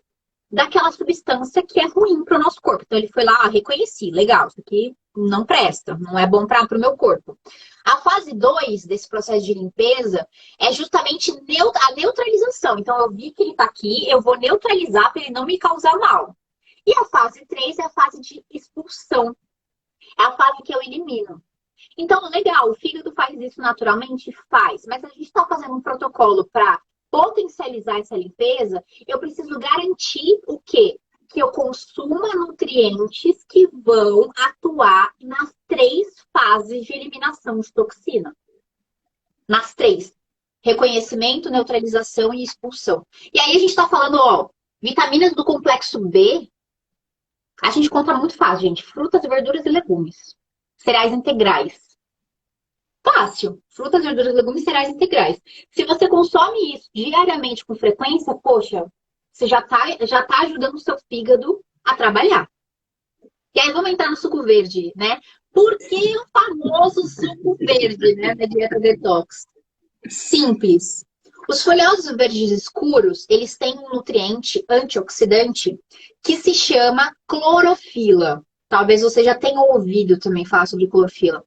daquela substância que é ruim para o nosso corpo. Então, ele foi lá, reconheci, legal, isso aqui não presta, não é bom para o meu corpo. A fase 2 desse processo de limpeza é justamente a neutralização. Então, eu vi que ele está aqui, eu vou neutralizar para ele não me causar mal. E a fase 3 é a fase de expulsão. É a fase que eu elimino. Então, legal, o fígado faz isso naturalmente? Faz. Mas a gente está fazendo um protocolo para potencializar essa limpeza, eu preciso garantir o quê? Que eu consuma nutrientes que vão atuar nas 3 fases de eliminação de toxina. Nas 3. Reconhecimento, neutralização e expulsão. E aí a gente está falando, ó, vitaminas do complexo B, a gente encontra muito fácil, gente. Frutas, verduras e legumes. Cereais integrais. Fácil. Frutas, verduras, legumes e cereais integrais. Se você consome isso diariamente com frequência, poxa, você já tá ajudando o seu fígado a trabalhar. E aí vamos entrar no suco verde, né? Por que o famoso suco verde, né, da dieta detox? Simples. Os folhosos verdes escuros, eles têm um nutriente antioxidante que se chama clorofila. Talvez você já tenha ouvido também falar sobre clorofila.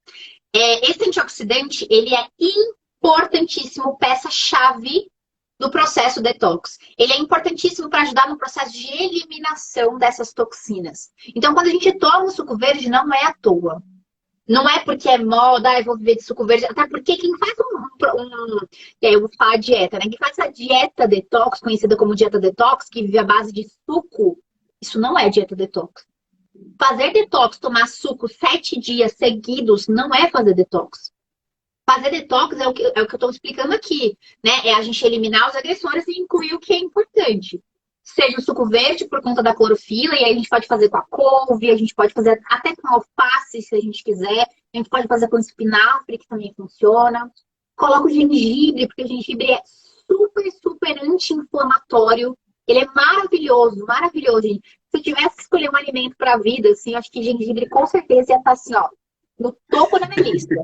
Esse antioxidante, ele é importantíssimo, peça-chave do processo detox. Ele é importantíssimo para ajudar no processo de eliminação dessas toxinas. Então, quando a gente toma o suco verde, não é à toa. Não é porque é moda, eu vou viver de suco verde. Até porque quem faz e aí eu vou falar dieta, né? Quem faz a dieta detox, conhecida como dieta detox, que vive à base de suco, isso não é dieta detox. Fazer detox, tomar suco 7 dias seguidos, não é fazer detox. Fazer detox é o que eu estou explicando aqui, né? É a gente eliminar os agressores e incluir o que é importante. Seja o suco verde por conta da clorofila, e aí a gente pode fazer com a couve, a gente pode fazer até com alface, se a gente quiser. A gente pode fazer com espinafre, que também funciona. Coloca o gengibre, porque o gengibre é super, super anti-inflamatório. Ele é maravilhoso, maravilhoso, gente. Se eu tivesse que escolher um alimento para a vida, assim, acho que gengibre com certeza ia estar assim, ó, no topo da minha lista.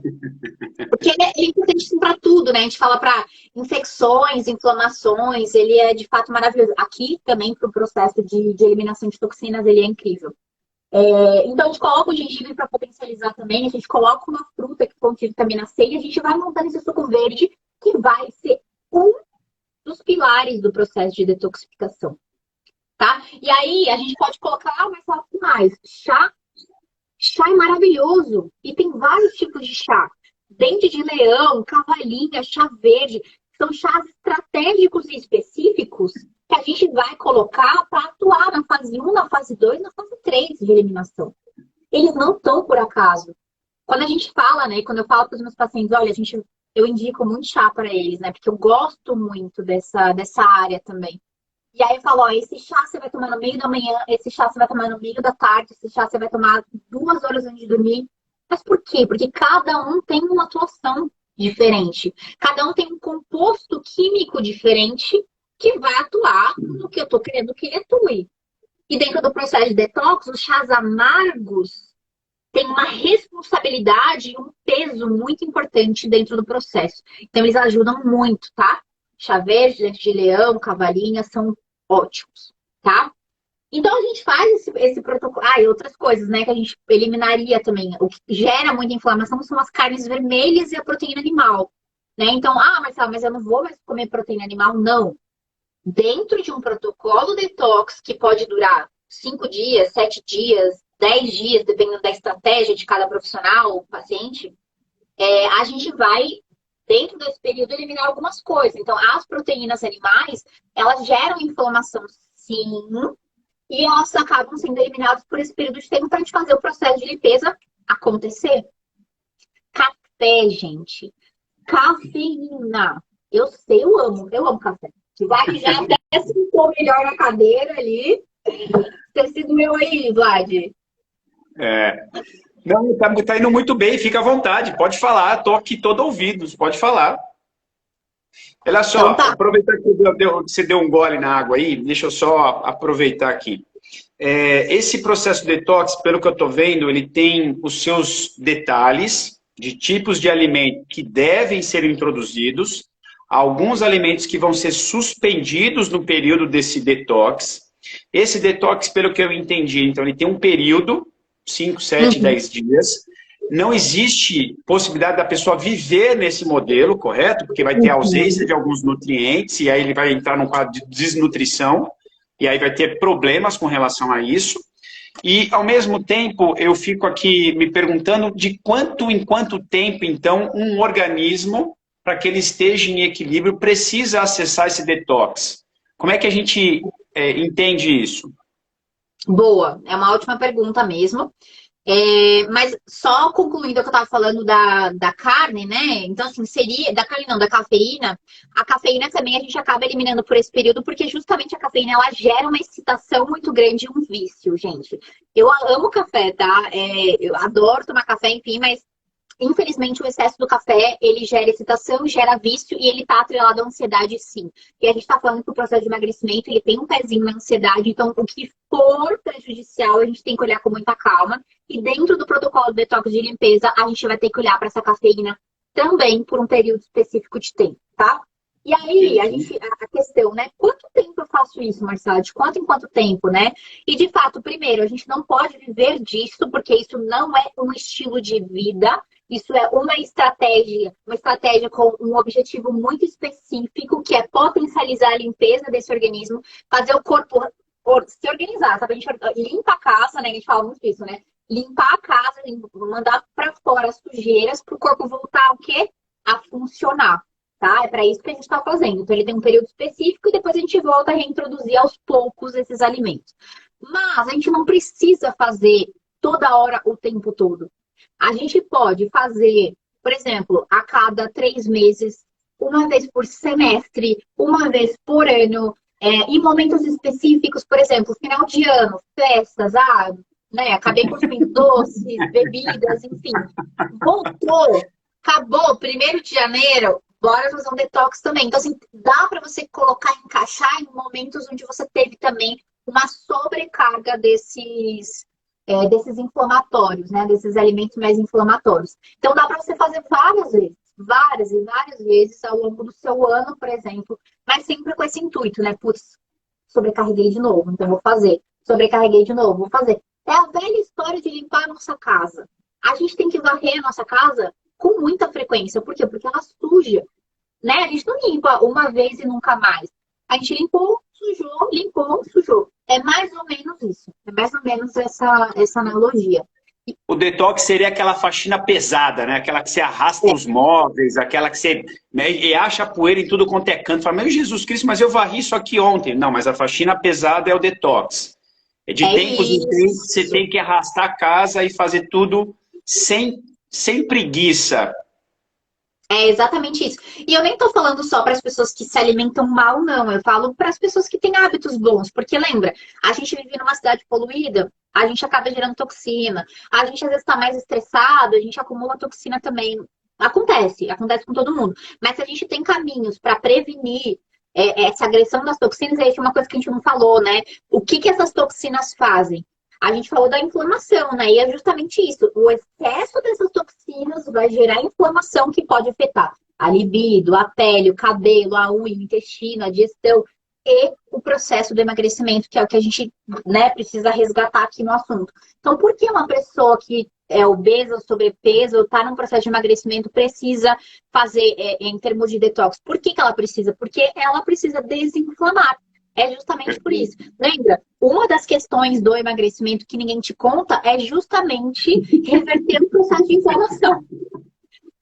Porque ele é importante para tudo, né? A gente fala para infecções, inflamações, ele é de fato maravilhoso. Aqui também para o processo de eliminação de toxinas, ele é incrível. Então a gente coloca o gengibre para potencializar também, a gente coloca uma fruta que contém vitamina C e a gente vai montando esse suco verde que vai ser um dos pilares do processo de detoxificação. Tá? E aí a gente pode colocar, mas só mais, chá. Chá é maravilhoso. E tem vários tipos de chá. Dente de leão, cavalinha, chá verde. São chás estratégicos e específicos que a gente vai colocar para atuar na fase 1, na fase 2, na fase 3 de eliminação. Eles não estão por acaso. Quando a gente fala, né? Quando eu falo para os meus pacientes, olha, eu indico muito chá para eles, né? Porque eu gosto muito dessa área também. E aí eu falo, ó, esse chá você vai tomar no meio da manhã, esse chá você vai tomar no meio da tarde, esse chá você vai tomar 2 horas antes de dormir. Mas por quê? Porque cada um tem uma atuação diferente. Cada um tem um composto químico diferente que vai atuar no que eu tô querendo que ele atue. E dentro do processo de detox, os chás amargos têm uma responsabilidade e um peso muito importante dentro do processo. Então eles ajudam muito, tá? Chá verde, dente de leão, cavalinha, são ótimos, tá? Então a gente faz esse protocolo. E outras coisas, né, que a gente eliminaria também. O que gera muita inflamação são as carnes vermelhas e a proteína animal, né? Então, Marcelo, mas eu não vou mais comer proteína animal? Não. Dentro de um protocolo detox que pode durar 5 dias, 7 dias, 10 dias, dependendo da estratégia de cada profissional ou paciente, a gente vai dentro desse período, eliminar algumas coisas. Então, as proteínas animais, elas geram inflamação, sim, e elas acabam sendo eliminadas por esse período de tempo para a gente fazer o processo de limpeza acontecer. Café, gente. Cafeína. Eu sei, eu amo café. Vlad já até sentou melhor na cadeira ali. Tecido meu aí, Vlad. Não, tá indo muito bem, fica à vontade, pode falar, tô aqui todo ouvidos, pode falar. Olha só, então, tá. Aproveitar que você deu um gole na água aí, deixa eu só aproveitar aqui. Esse processo detox, pelo que eu estou vendo, ele tem os seus detalhes de tipos de alimento que devem ser introduzidos, alguns alimentos que vão ser suspendidos no período desse detox. Esse detox, pelo que eu entendi, então ele tem um período, 5, 7, 10 dias. Não existe possibilidade da pessoa viver nesse modelo, correto? Porque vai ter ausência de alguns nutrientes e aí ele vai entrar num quadro de desnutrição e aí vai ter problemas com relação a isso. E, ao mesmo tempo, eu fico aqui me perguntando de quanto em quanto tempo, então, um organismo, para que ele esteja em equilíbrio, precisa acessar esse detox. Como é que a gente entende isso? Boa, é uma ótima pergunta mesmo. Mas só concluindo o que eu estava falando da carne, né? Então, assim, seria. Da carne não, da cafeína. A cafeína também a gente acaba eliminando por esse período, porque justamente a cafeína ela gera uma excitação muito grande e um vício, gente. Eu amo café, tá? Eu adoro tomar café, enfim, mas infelizmente, o excesso do café, ele gera excitação, gera vício e ele está atrelado à ansiedade, sim. E a gente está falando que o processo de emagrecimento, ele tem um pezinho na ansiedade, então o que for prejudicial, a gente tem que olhar com muita calma. E dentro do protocolo de detox de limpeza, a gente vai ter que olhar para essa cafeína também por um período específico de tempo, tá? E aí, a questão, né? Quanto tempo eu faço isso, Marcela? De quanto em quanto tempo, né? E, de fato, primeiro, a gente não pode viver disso, porque isso não é um estilo de vida. Isso é uma estratégia com um objetivo muito específico, que é potencializar a limpeza desse organismo, fazer o corpo se organizar, sabe? A gente limpa a casa, né? A gente fala muito disso, né? Limpar a casa, mandar para fora as sujeiras para o corpo voltar o quê? A funcionar. Tá? É para isso que a gente está fazendo. Então, ele tem um período específico e depois a gente volta a reintroduzir aos poucos esses alimentos. Mas a gente não precisa fazer toda hora, o tempo todo. A gente pode fazer, por exemplo, a cada 3 meses, uma vez por semestre, uma vez por ano, em momentos específicos, por exemplo, final de ano, festas, né? Acabei consumindo doces, bebidas, enfim. Voltou, acabou, 1º de janeiro. Bora fazer um detox também. Então, assim, dá para você colocar, encaixar em momentos onde você teve também uma sobrecarga desses inflamatórios, né? Desses alimentos mais inflamatórios. Então, dá para você fazer várias vezes, várias e várias vezes ao longo do seu ano, por exemplo, mas sempre com esse intuito, né? Putz, sobrecarreguei de novo, então vou fazer. Sobrecarreguei de novo, vou fazer. É a velha história de limpar a nossa casa. A gente tem que varrer a nossa casa com muita frequência. Por quê? Porque ela suja, né? A gente não limpa uma vez e nunca mais. A gente limpou, sujou, limpou, sujou. É mais ou menos isso. É mais ou menos essa analogia. O detox seria aquela faxina pesada, né? Aquela que você arrasta os móveis, aquela que você, né, e acha poeira em tudo quanto é canto. Fala, meu Jesus Cristo, mas eu varri isso aqui ontem. Não, mas a faxina pesada é o detox. De tempos em tempos você tem que arrastar a casa e fazer tudo sem preguiça. É exatamente isso. E eu nem tô falando só para as pessoas que se alimentam mal, não. Eu falo para as pessoas que têm hábitos bons. Porque lembra, a gente vive numa cidade poluída, a gente acaba gerando toxina. A gente às vezes está mais estressado, a gente acumula toxina também. Acontece com todo mundo. Mas se a gente tem caminhos para prevenir essa agressão das toxinas, aí é uma coisa que a gente não falou, né? O que essas toxinas fazem? A gente falou da inflamação, né? E é justamente isso. O excesso dessas toxinas vai gerar inflamação que pode afetar a libido, a pele, o cabelo, a unha, o intestino, a digestão e o processo do emagrecimento, que é o que a gente, né, precisa resgatar aqui no assunto. Então, por que uma pessoa que é obesa, sobrepeso, ou está num processo de emagrecimento, precisa fazer em termos de detox? Por que ela precisa? Porque ela precisa desinflamar. É justamente por isso. Lembra? Uma das questões do emagrecimento que ninguém te conta é justamente reverter o processo de inflamação.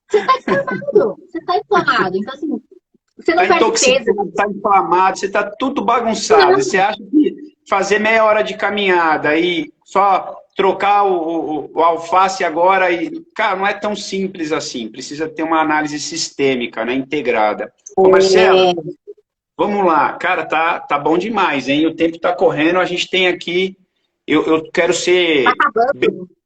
Você está inflamado. Você está inflamado. Então, assim, você não perde peso. Você está inflamado, você está tudo bagunçado. Não. Você acha que fazer meia hora de caminhada e só trocar o alface agora e... Cara, não é tão simples assim. Precisa ter uma análise sistêmica, né, integrada. Ô, Marcela... Vamos lá, cara, tá bom demais, hein? O tempo tá correndo, a gente tem aqui... Eu quero ser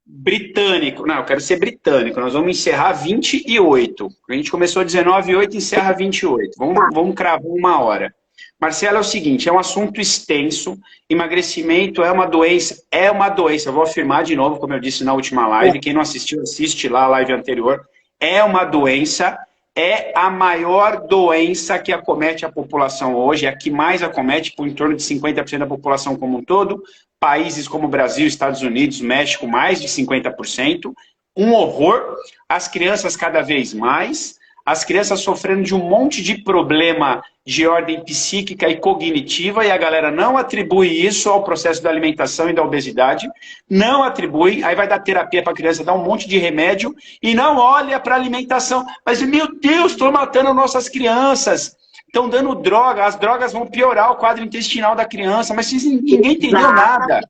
britânico. Não, eu quero ser britânico. Nós vamos encerrar 28. A gente começou 19h08 e encerra 28. Vamos cravar 1 hora. Marcelo, é o seguinte, é um assunto extenso. Emagrecimento é uma doença. É uma doença. Eu vou afirmar de novo, como eu disse na última live. Quem não assistiu, assiste lá a live anterior. É uma doença... É a maior doença que acomete a população hoje, é a que mais acomete, por em torno de 50% da população como um todo. Países como Brasil, Estados Unidos, México, mais de 50%. Um horror. As crianças cada vez mais. as crianças sofrendo de um monte de problema de ordem psíquica e cognitiva, e a galera não atribui isso ao processo da alimentação e da obesidade, não atribui, aí vai dar terapia para a criança, dar um monte de remédio, e não olha para a alimentação. Mas, meu Deus, estou matando nossas crianças, estão dando droga, as drogas vão piorar o quadro intestinal da criança, mas ninguém entendeu nada.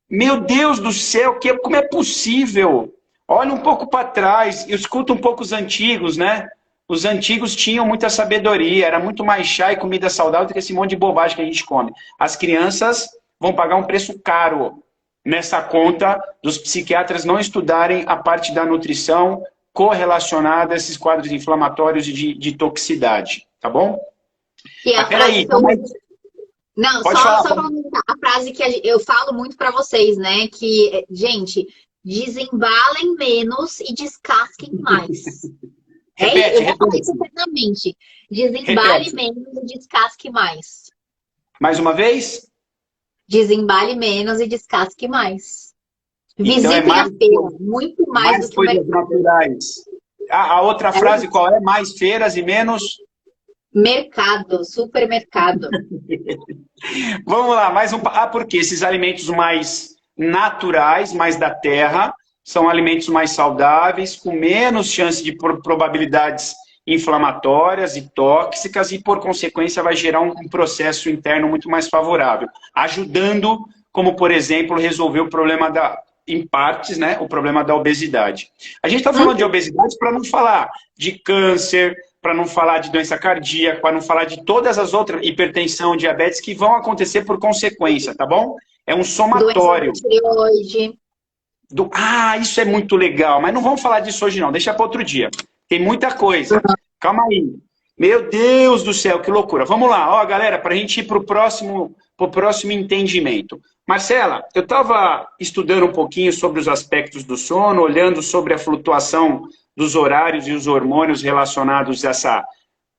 Meu Deus do céu, como é possível? Olha um pouco para trás, escuta um pouco os antigos, né? Os antigos tinham muita sabedoria, era muito mais chá e comida saudável do que esse monte de bobagem que a gente come. As crianças vão pagar um preço caro nessa conta dos psiquiatras não estudarem a parte da nutrição correlacionada a esses quadros inflamatórios e de toxicidade, tá bom? E a frase que eu... Não, só comentar a frase que eu falo muito para vocês, né? Que, gente, desembalem menos e descasquem mais. Eu vou falar isso eternamente. Desembale menos e descasque mais. Mais uma vez? Desembale menos e descasque mais. Então Visitem a feira, muito mais do que coisas naturais. A outra frase qual é? Mais feiras e menos... Mercado, supermercado. Vamos lá, mais um... porque esses alimentos mais naturais, mais da terra, são alimentos mais saudáveis, com menos chance de probabilidades inflamatórias e tóxicas, e por consequência vai gerar um processo interno muito mais favorável, ajudando, como por exemplo, resolver o problema em partes, né, o problema da obesidade. A gente está falando de obesidade para não falar de câncer, para não falar de doença cardíaca, para não falar de todas as outras, hipertensão, diabetes, que vão acontecer por consequência, tá bom? É um somatório. Isso é muito legal, mas não vamos falar disso hoje não, deixa para outro dia. Tem muita coisa. Calma aí. Meu Deus do céu, que loucura. Vamos lá, ó, galera, para a gente ir para o próximo entendimento. Marcela, eu estava estudando um pouquinho sobre os aspectos do sono, olhando sobre a flutuação dos horários e os hormônios relacionados a essa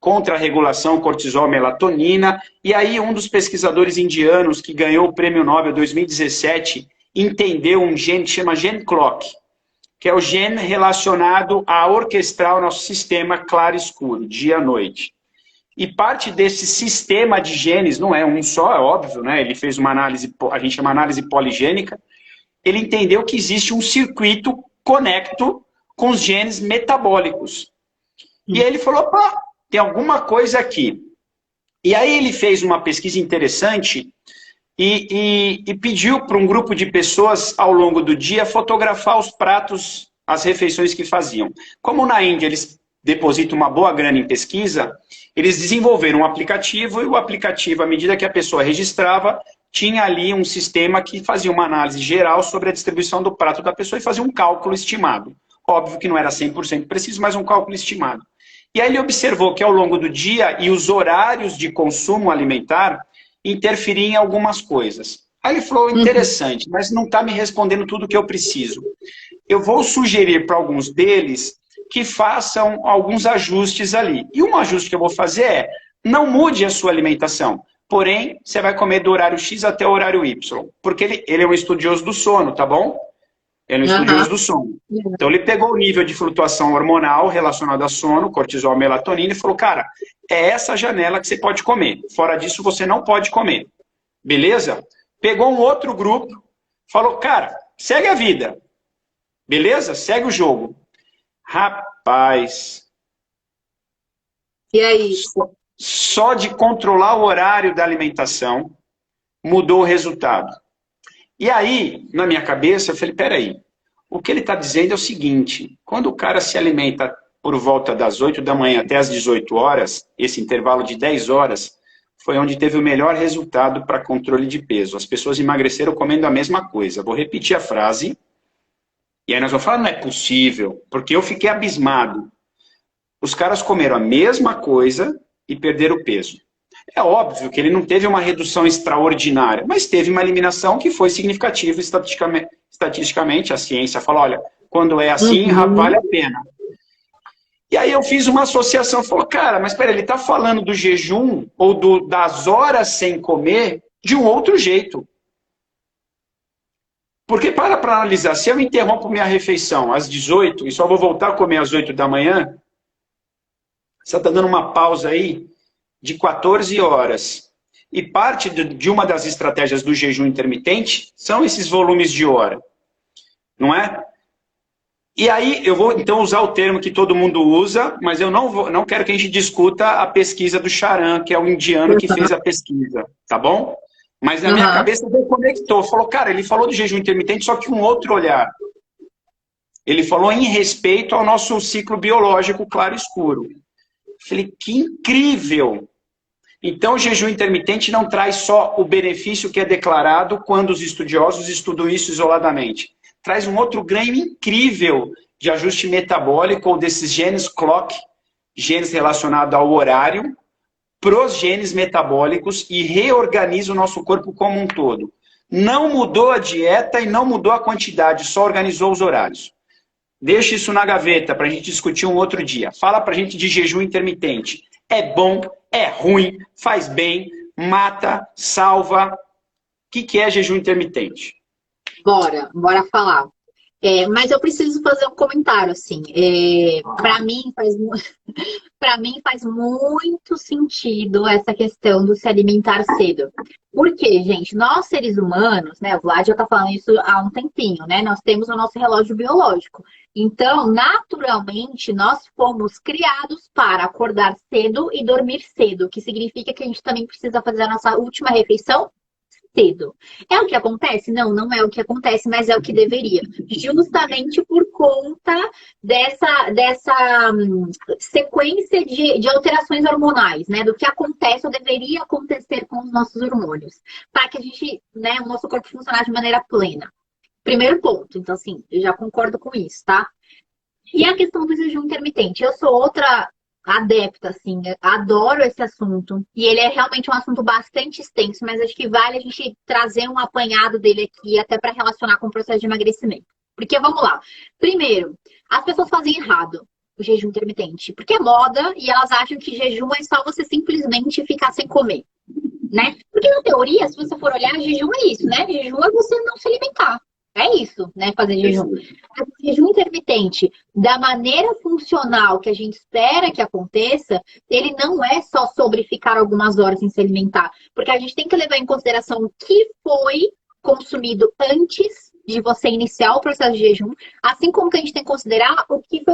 contra-regulação cortisol-melatonina, e aí um dos pesquisadores indianos que ganhou o Prêmio Nobel 2017 entendeu um gene que chama gene clock, que é o gene relacionado a orquestrar o nosso sistema claro-escuro, dia-noite. E parte desse sistema de genes, não é um só, é óbvio, né? Ele fez uma análise, a gente chama análise poligênica, ele entendeu que existe um circuito conecto com os genes metabólicos. E aí ele falou, opa, tem alguma coisa aqui. E aí ele fez uma pesquisa interessante e pediu para um grupo de pessoas, ao longo do dia, fotografar os pratos, as refeições que faziam. Como na Índia eles depositam uma boa grana em pesquisa, eles desenvolveram um aplicativo, e o aplicativo, à medida que a pessoa registrava, tinha ali um sistema que fazia uma análise geral sobre a distribuição do prato da pessoa e fazia um cálculo estimado. Óbvio que não era 100% preciso, mas um cálculo estimado. E aí ele observou que ao longo do dia e os horários de consumo alimentar interferiam em algumas coisas. Aí ele falou, interessante, mas não está me respondendo tudo o que eu preciso. Eu vou sugerir para alguns deles que façam alguns ajustes ali. E um ajuste que eu vou fazer é, não mude a sua alimentação, porém, você vai comer do horário X até o horário Y. Porque ele é um estudioso do sono, tá bom? Ele é um estudioso do sono. Então ele pegou o nível de flutuação hormonal relacionado a sono, cortisol, melatonina, e falou, cara, é essa janela que você pode comer. Fora disso, você não pode comer. Beleza? Pegou um outro grupo, falou, cara, segue a vida. Beleza? Segue o jogo. Rapaz. E aí? Só de controlar o horário da alimentação, mudou o resultado. E aí, na minha cabeça, eu falei, peraí, o que ele está dizendo é o seguinte, quando o cara se alimenta por volta das 8 da manhã até as 18 horas, esse intervalo de 10 horas, foi onde teve o melhor resultado para controle de peso. As pessoas emagreceram comendo a mesma coisa. Vou repetir a frase, e aí nós vamos falar, não é possível, porque eu fiquei abismado. Os caras comeram a mesma coisa e perderam peso. É óbvio que ele não teve uma redução extraordinária, mas teve uma eliminação que foi significativa estatisticamente. A ciência fala, olha, quando é assim, vale a pena. E aí eu fiz uma associação, falou, cara, mas peraí, ele está falando do jejum ou das horas sem comer de um outro jeito. Porque para analisar, se eu interrompo minha refeição às 18 e só vou voltar a comer às 8 da manhã, você está dando uma pausa aí de 14 horas. E parte de uma das estratégias do jejum intermitente são esses volumes de hora, não é? E aí eu vou então usar o termo que todo mundo usa, mas eu não quero que a gente discuta a pesquisa do Charan, que é o indiano que fez a pesquisa, tá bom? Mas na minha cabeça ele conectou, falou, cara, ele falou do jejum intermitente, só que um outro olhar. Ele falou em respeito ao nosso ciclo biológico claro e escuro. Falei, que incrível! Então, o jejum intermitente não traz só o benefício que é declarado quando os estudiosos estudam isso isoladamente. Traz um outro ganho incrível de ajuste metabólico ou desses genes clock, genes relacionados ao horário, pros genes metabólicos e reorganiza o nosso corpo como um todo. Não mudou a dieta e não mudou a quantidade, só organizou os horários. Deixa isso na gaveta para a gente discutir um outro dia. Fala para a gente de jejum intermitente. É bom, é ruim, faz bem, mata, salva. O que é jejum intermitente? Bora falar. Mas eu preciso fazer um comentário, assim. Para mim faz muito sentido essa questão do se alimentar cedo. Por quê, gente? Nós, seres humanos, né? O Vlad já tá falando isso há um tempinho, né? Nós temos o nosso relógio biológico. Então, naturalmente, nós fomos criados para acordar cedo e dormir cedo, que significa que a gente também precisa fazer a nossa última refeição cedo. É o que acontece? Não, não é o que acontece, mas é o que deveria. Justamente por conta dessa sequência de alterações hormonais, né? Do que acontece ou deveria acontecer com os nossos hormônios. Para que a gente, né, o nosso corpo funcionar de maneira plena. Primeiro ponto. Então, assim, eu já concordo com isso, tá? E a questão do jejum intermitente. Eu sou outra adepta, assim, adoro esse assunto. E ele é realmente um assunto bastante extenso, mas acho que vale a gente trazer um apanhado dele aqui, até para relacionar com o processo de emagrecimento. Porque, vamos lá. Primeiro, as pessoas fazem errado o jejum intermitente, porque é moda e elas acham que jejum é só você simplesmente ficar sem comer, né? Porque, na teoria, se você for olhar, jejum é isso, né? Jejum é você não se alimentar. É isso, né? Fazer jejum. Mas o jejum intermitente, da maneira funcional que a gente espera que aconteça, ele não é só sobre ficar algumas horas sem se alimentar. Porque a gente tem que levar em consideração o que foi consumido antes de você iniciar o processo de jejum, assim como que a gente tem que considerar o que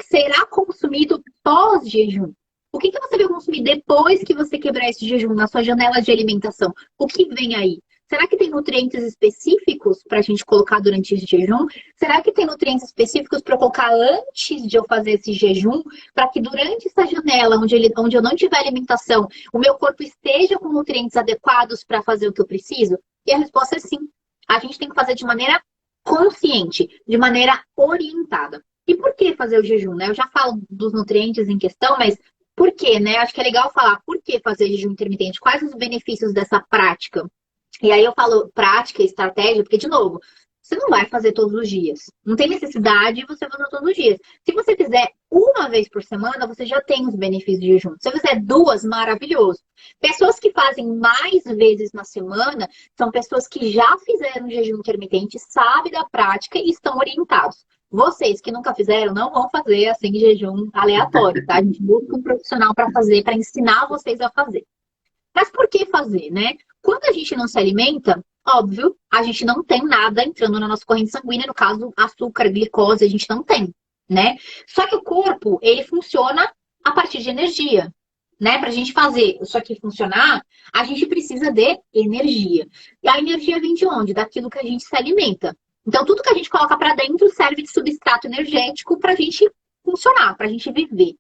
será consumido pós-jejum. O que você vai consumir depois que você quebrar esse jejum na sua janela de alimentação? O que vem aí? Será que tem nutrientes específicos para a gente colocar durante esse jejum? Será que tem nutrientes específicos para eu colocar antes de eu fazer esse jejum? Para que durante essa janela, onde eu não tiver alimentação, o meu corpo esteja com nutrientes adequados para fazer o que eu preciso? E a resposta é sim. A gente tem que fazer de maneira consciente, de maneira orientada. E por que fazer o jejum, né? Eu já falo dos nutrientes em questão, mas por quê, né? Acho que é legal falar por que fazer jejum intermitente, quais os benefícios dessa prática. E aí eu falo prática, estratégia, porque, de novo, você não vai fazer todos os dias. Não tem necessidade de você fazer todos os dias. Se você fizer uma vez por semana, você já tem os benefícios de jejum. Se você fizer 2, maravilhoso. Pessoas que fazem mais vezes na semana são pessoas que já fizeram jejum intermitente, sabem da prática e estão orientados. Vocês que nunca fizeram, não vão fazer assim jejum aleatório, tá? A gente busca um profissional para fazer, para ensinar vocês a fazer. Mas por que fazer, né? Quando a gente não se alimenta, óbvio, a gente não tem nada entrando na nossa corrente sanguínea, no caso, açúcar, glicose, a gente não tem, né? Só que o corpo, ele funciona a partir de energia, né? Pra gente fazer isso aqui funcionar, a gente precisa de energia. E a energia vem de onde? Daquilo que a gente se alimenta. Então, tudo que a gente coloca pra dentro serve de substrato energético pra gente funcionar, pra gente viver.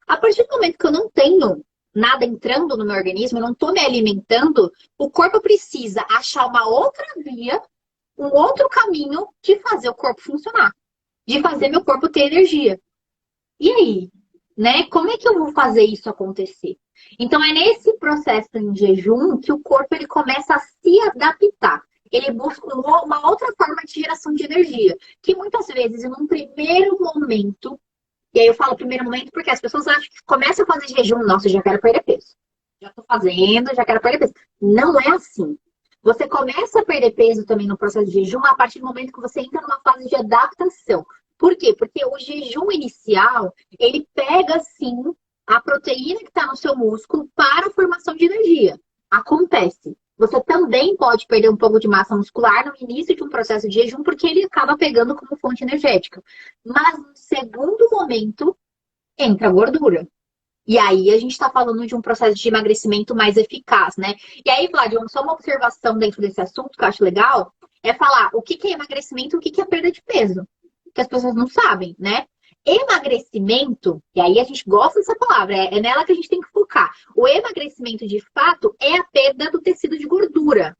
A partir do momento que eu não tenho nada entrando no meu organismo, eu não estou me alimentando, o corpo precisa achar uma outra via, um outro caminho de fazer o corpo funcionar, de fazer meu corpo ter energia. E aí, né? Como é que eu vou fazer isso acontecer? Então é nesse processo em jejum que o corpo ele começa a se adaptar. Ele busca uma outra forma de geração de energia, que muitas vezes, em um primeiro momento, e aí eu falo primeiro momento porque as pessoas acham que começam a fazer jejum, nossa, eu já quero perder peso. Já tô fazendo, já quero perder peso. Não é assim. Você começa a perder peso também no processo de jejum a partir do momento que você entra numa fase de adaptação. Por quê? Porque o jejum inicial, ele pega, sim, a proteína que está no seu músculo para a formação de energia. Acontece. Você também pode perder um pouco de massa muscular no início de um processo de jejum, porque ele acaba pegando como fonte energética. Mas no segundo momento, entra a gordura. E aí a gente está falando de um processo de emagrecimento mais eficaz, né? E aí, Vlad, só uma observação dentro desse assunto que eu acho legal, é falar o que é emagrecimento e o que é perda de peso. Que as pessoas não sabem, né? Emagrecimento, e aí a gente gosta dessa palavra, é nela que a gente tem que focar. O emagrecimento, de fato, é a perda do tecido de gordura.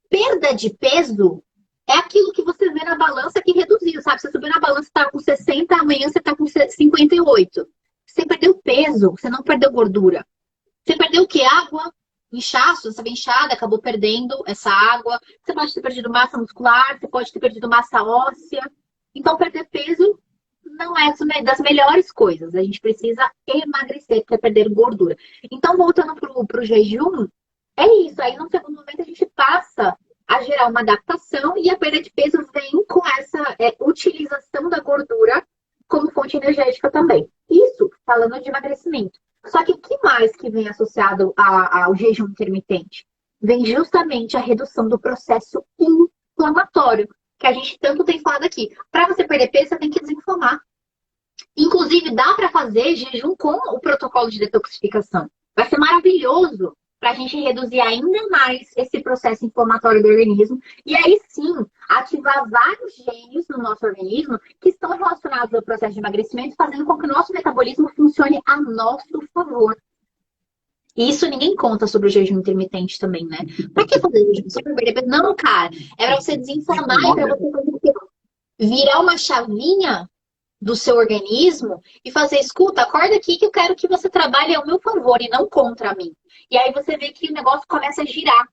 Perda de peso é aquilo que você vê na balança que reduziu, sabe? Você subiu na balança, tá com 60, amanhã você tá com 58. Você perdeu peso, você não perdeu gordura. Você perdeu o quê? Água, inchaço, você estava inchada, acabou perdendo essa água. Você pode ter perdido massa muscular, você pode ter perdido massa óssea. Então, perder peso não é das melhores coisas. A gente precisa emagrecer para perder gordura. Então, voltando para o jejum, é isso. Aí, no segundo momento, a gente passa a gerar uma adaptação e a perda de peso vem com essa utilização da gordura como fonte energética também. Isso falando de emagrecimento. Só que o que mais que vem associado ao jejum intermitente? Vem justamente a redução do processo inflamatório, que a gente tanto tem falado aqui. Para você perder peso, você tem que desinflamar. Inclusive, dá para fazer jejum com o protocolo de detoxificação. Vai ser maravilhoso para a gente reduzir ainda mais esse processo inflamatório do organismo. E aí sim, ativar vários genes no nosso organismo que estão relacionados ao processo de emagrecimento, fazendo com que o nosso metabolismo funcione a nosso favor. E isso ninguém conta sobre o jejum intermitente também, né? Pra que fazer jejum? Só pra perder peso? Não, cara. É pra você desinflamar e pra você virar uma chavinha do seu organismo e fazer, escuta, acorda aqui que eu quero que você trabalhe ao meu favor e não contra mim. E aí você vê que o negócio começa a girar,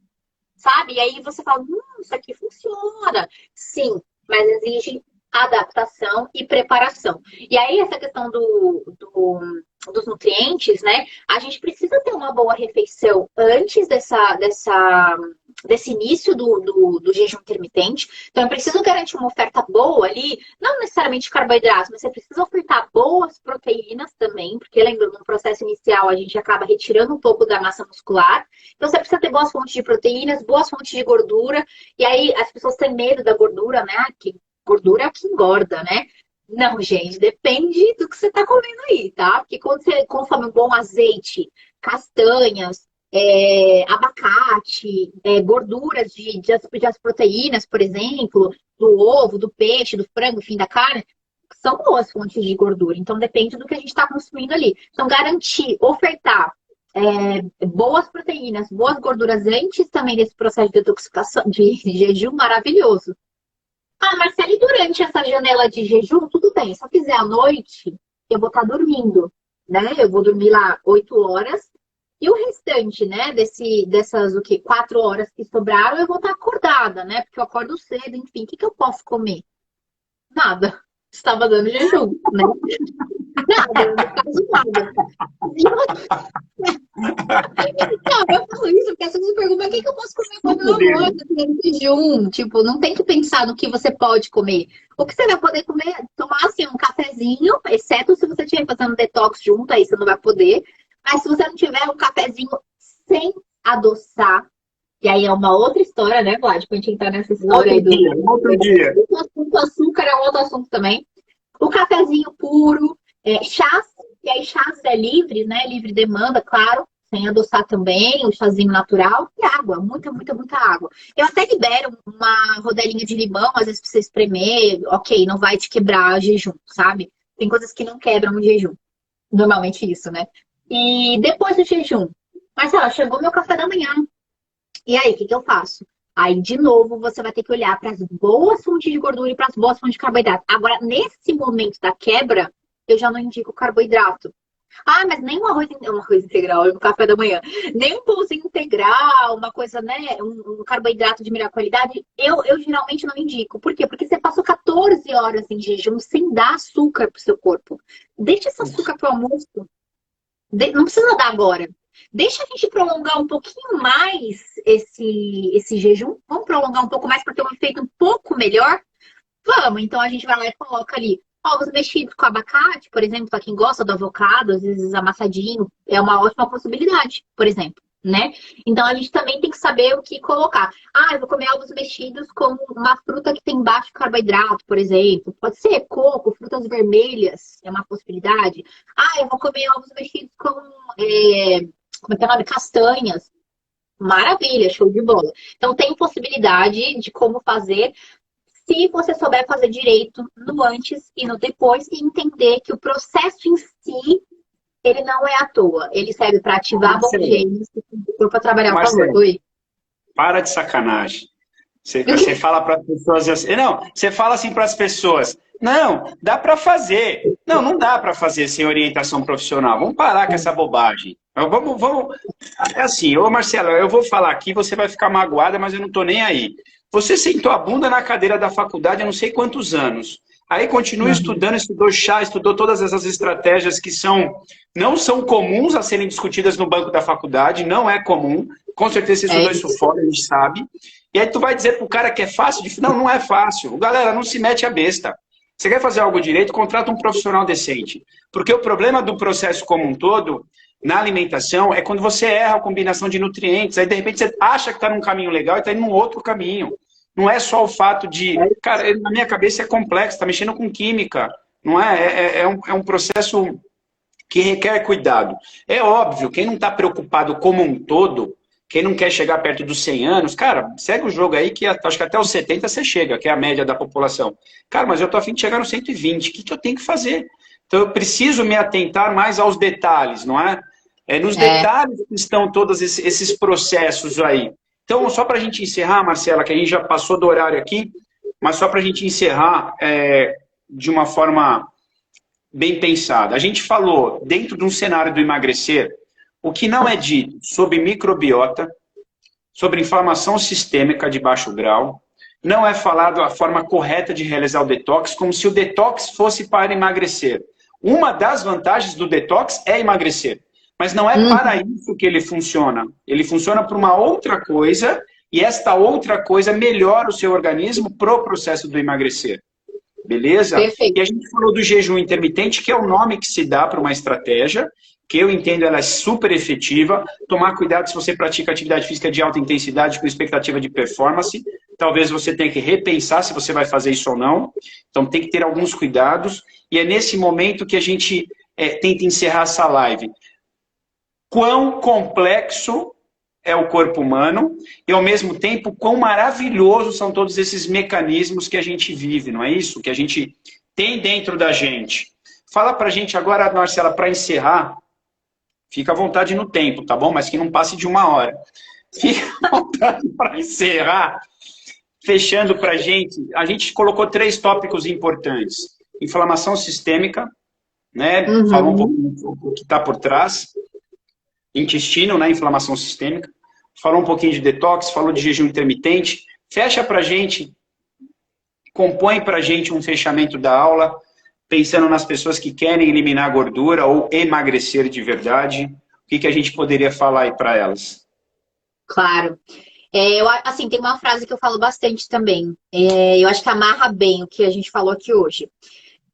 sabe? E aí você fala, isso aqui funciona. Sim, mas exige adaptação e preparação. E aí essa questão dos nutrientes, né? A gente precisa ter uma boa refeição antes desse início do jejum intermitente. Então, eu preciso garantir uma oferta boa ali, não necessariamente de carboidratos, mas você precisa ofertar boas proteínas também, porque lembrando, no processo inicial a gente acaba retirando um pouco da massa muscular. Então, você precisa ter boas fontes de proteínas, boas fontes de gordura. E aí, as pessoas têm medo da gordura, né? Que gordura é o que engorda, né? Não, gente, depende do que você tá comendo aí, tá? Porque quando você consome um bom azeite, castanhas, abacate, gorduras das proteínas, por exemplo, do ovo, do peixe, do frango, enfim, da carne, são boas fontes de gordura. Então, depende do que a gente está consumindo ali. Então, garantir, ofertar boas proteínas, boas gorduras antes também desse processo de detoxificação, de jejum, maravilhoso. Ah, Marcelo, e durante essa janela de jejum, tudo bem. Se eu fizer à noite, eu vou estar dormindo, né? Eu vou dormir lá 8 horas. E o restante, né, dessas, 4 horas que sobraram, eu vou estar acordada, né? Porque eu acordo cedo, enfim. O que eu posso comer? Nada. Estava dando jejum, né? Nada, não faço nada. Não, eu falo isso porque as pessoas me perguntam o que eu posso comer quando eu almoço, no jejum. Tipo, não tem que pensar no que você pode comer. O que você vai poder comer, tomar assim, um cafezinho, exceto se você estiver fazendo detox junto, aí você não vai poder. Mas se você não tiver um cafezinho sem adoçar, e aí é uma outra história, né, Vlad? Pra gente entrar nessa história aí do outro dia. O açúcar é um outro assunto também. O cafezinho puro, chás, e aí chás é livre, né? Livre demanda, claro, sem adoçar também, o chazinho natural, e água, muita, muita, muita água. Eu até libero uma rodelinha de limão, às vezes pra você espremer, ok, não vai te quebrar o jejum, sabe? Tem coisas que não quebram o jejum. Normalmente isso, né? E depois do jejum, Marcela, chegou meu café da manhã. E aí, o que eu faço? Aí, de novo, você vai ter que olhar para as boas fontes de gordura e para as boas fontes de carboidrato. Agora, nesse momento da quebra, eu já não indico carboidrato. Ah, mas nem um arroz integral no café da manhã. Nem um pãozinho integral, uma coisa, né? Um carboidrato de melhor qualidade. Eu geralmente não indico. Por quê? Porque você passou 14 horas em jejum sem dar açúcar pro seu corpo. Deixa esse açúcar pro almoço. Não precisa dar agora. Deixa a gente prolongar um pouquinho mais esse jejum. Vamos prolongar um pouco mais para ter um efeito um pouco melhor? Vamos. Então a gente vai lá e coloca ali Ovos mexidos com abacate, por exemplo, para quem gosta do avocado, às vezes amassadinho, é uma ótima possibilidade, por exemplo, né? Então a gente também tem que saber o que colocar. Ah, eu vou comer ovos mexidos com uma fruta que tem baixo carboidrato, por exemplo. Pode ser coco, frutas vermelhas, é uma possibilidade. Ah, eu vou comer ovos mexidos com, como é que é o nome? Castanhas. Maravilha, show de bola. Então tem possibilidade de como fazer se você souber fazer direito no antes e no depois e entender que o processo em si, ele não é à toa. Ele serve para ativar bons genes e para trabalhar o favor. Marcelo, Oi? para de sacanagem. Você fala para as pessoas assim, não, você fala assim para as pessoas, não, dá para fazer. Não, não dá para fazer sem orientação profissional. Vamos parar com essa bobagem. Vamos. É assim, ô Marcelo, eu vou falar aqui, você vai ficar magoada, mas eu não estou nem aí. Você sentou a bunda na cadeira da faculdade há não sei quantos anos. Aí continua estudando, estudou chá, estudou todas essas estratégias que não são comuns a serem discutidas no banco da faculdade, não é comum. Com certeza você estudou isso fora, a gente sabe. E aí tu vai dizer pro cara que é fácil? Não, não é fácil. Galera, não se mete a besta. Você quer fazer algo direito, contrata um profissional decente. Porque o problema do processo como um todo, na alimentação, é quando você erra a combinação de nutrientes. Aí, de repente, você acha que está num caminho legal e está indo num outro caminho. Não é só o fato de... Cara, na minha cabeça é complexo, está mexendo com química. Não é? É um processo que requer cuidado. É óbvio, quem não está preocupado como um todo, quem não quer chegar perto dos 100 anos, cara, segue o jogo aí que acho que até os 70 você chega, que é a média da população. Cara, mas eu tô a fim de chegar nos 120, o que eu tenho que fazer? Então eu preciso me atentar mais aos detalhes, não é? É nos detalhes que estão todos esses processos aí. Então, só para a gente encerrar, Marcela, que a gente já passou do horário aqui, mas só para a gente encerrar de uma forma bem pensada. A gente falou, dentro de um cenário do emagrecer, o que não é dito sobre microbiota, sobre inflamação sistêmica de baixo grau, não é falado a forma correta de realizar o detox, como se o detox fosse para emagrecer. Uma das vantagens do detox é emagrecer, mas não é para isso que ele funciona. Ele funciona para uma outra coisa, e esta outra coisa melhora o seu organismo pro processo do emagrecer. Beleza? Perfeito. E a gente falou do jejum intermitente, que é o nome que se dá para uma estratégia, que eu entendo ela é super efetiva. Tomar cuidado se você pratica atividade física de alta intensidade com expectativa de performance. Talvez você tenha que repensar se você vai fazer isso ou não. Então tem que ter alguns cuidados. E é nesse momento que a gente tenta encerrar essa live. Quão complexo é o corpo humano e, ao mesmo tempo, quão maravilhosos são todos esses mecanismos que a gente vive, não é isso? Que a gente tem dentro da gente. Fala pra gente agora, Marcela, para encerrar, fica à vontade no tempo, tá bom? Mas que não passe de 1 hora. Fica à vontade para encerrar, fechando pra gente. A gente colocou 3 tópicos importantes. Inflamação sistêmica, né? Falou um pouquinho do que está por trás. Intestino, né? Inflamação sistêmica. Falou um pouquinho de detox, falou de jejum intermitente. Fecha pra gente, compõe pra gente um fechamento da aula, pensando nas pessoas que querem eliminar gordura ou emagrecer de verdade. O que a gente poderia falar aí para elas? Claro. Assim, tem uma frase que eu falo bastante também. Eu acho que amarra bem o que a gente falou aqui hoje.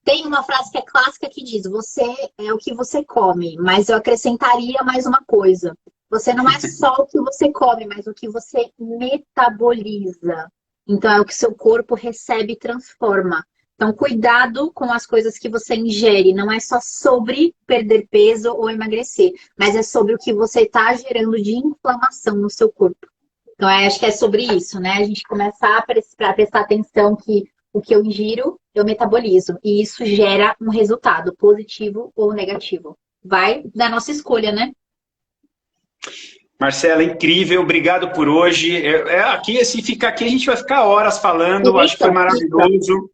Tem uma frase que é clássica que diz: você é o que você come, mas eu acrescentaria mais uma coisa. Você não é só o que você come, mas o que você metaboliza. Então é o que seu corpo recebe e transforma. Então cuidado com as coisas que você ingere. Não é só sobre perder peso ou emagrecer, mas é sobre o que você está gerando de inflamação no seu corpo. Então acho que é sobre isso, né? A gente começar a prestar atenção que o que eu ingiro, eu metabolizo. E isso gera um resultado, positivo ou negativo. Vai da nossa escolha, né? Marcela, incrível. Obrigado por hoje. Aqui, assim, ficar aqui, a gente vai ficar horas falando. Acho que foi maravilhoso.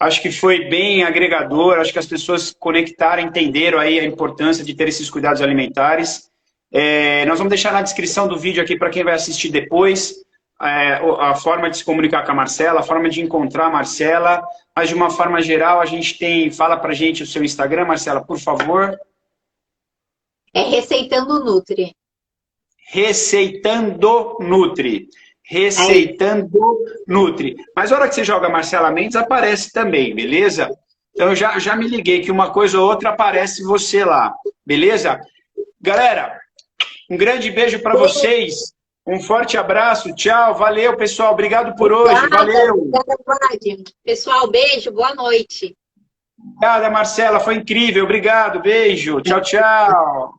Acho que foi bem agregador. Acho que as pessoas conectaram, entenderam aí a importância de ter esses cuidados alimentares. Nós vamos deixar na descrição do vídeo aqui para quem vai assistir depois. A forma de se comunicar com a Marcela, a forma de encontrar a Marcela, mas de uma forma geral a gente tem, fala pra gente o seu Instagram, Marcela, por favor. É Receitando Nutri. Receitando Nutri. Receitando Nutri. Mas a hora que você joga Marcela Mendes, aparece também, beleza? Então, eu já me liguei que uma coisa ou outra aparece você lá. Beleza? Galera, um grande beijo para vocês. Um forte abraço. Tchau. Valeu, pessoal. Obrigado por hoje. Valeu. Obrigada, Vlad. Pessoal, beijo, boa noite. Obrigada, Marcela. Foi incrível. Obrigado. Beijo. Tchau, tchau.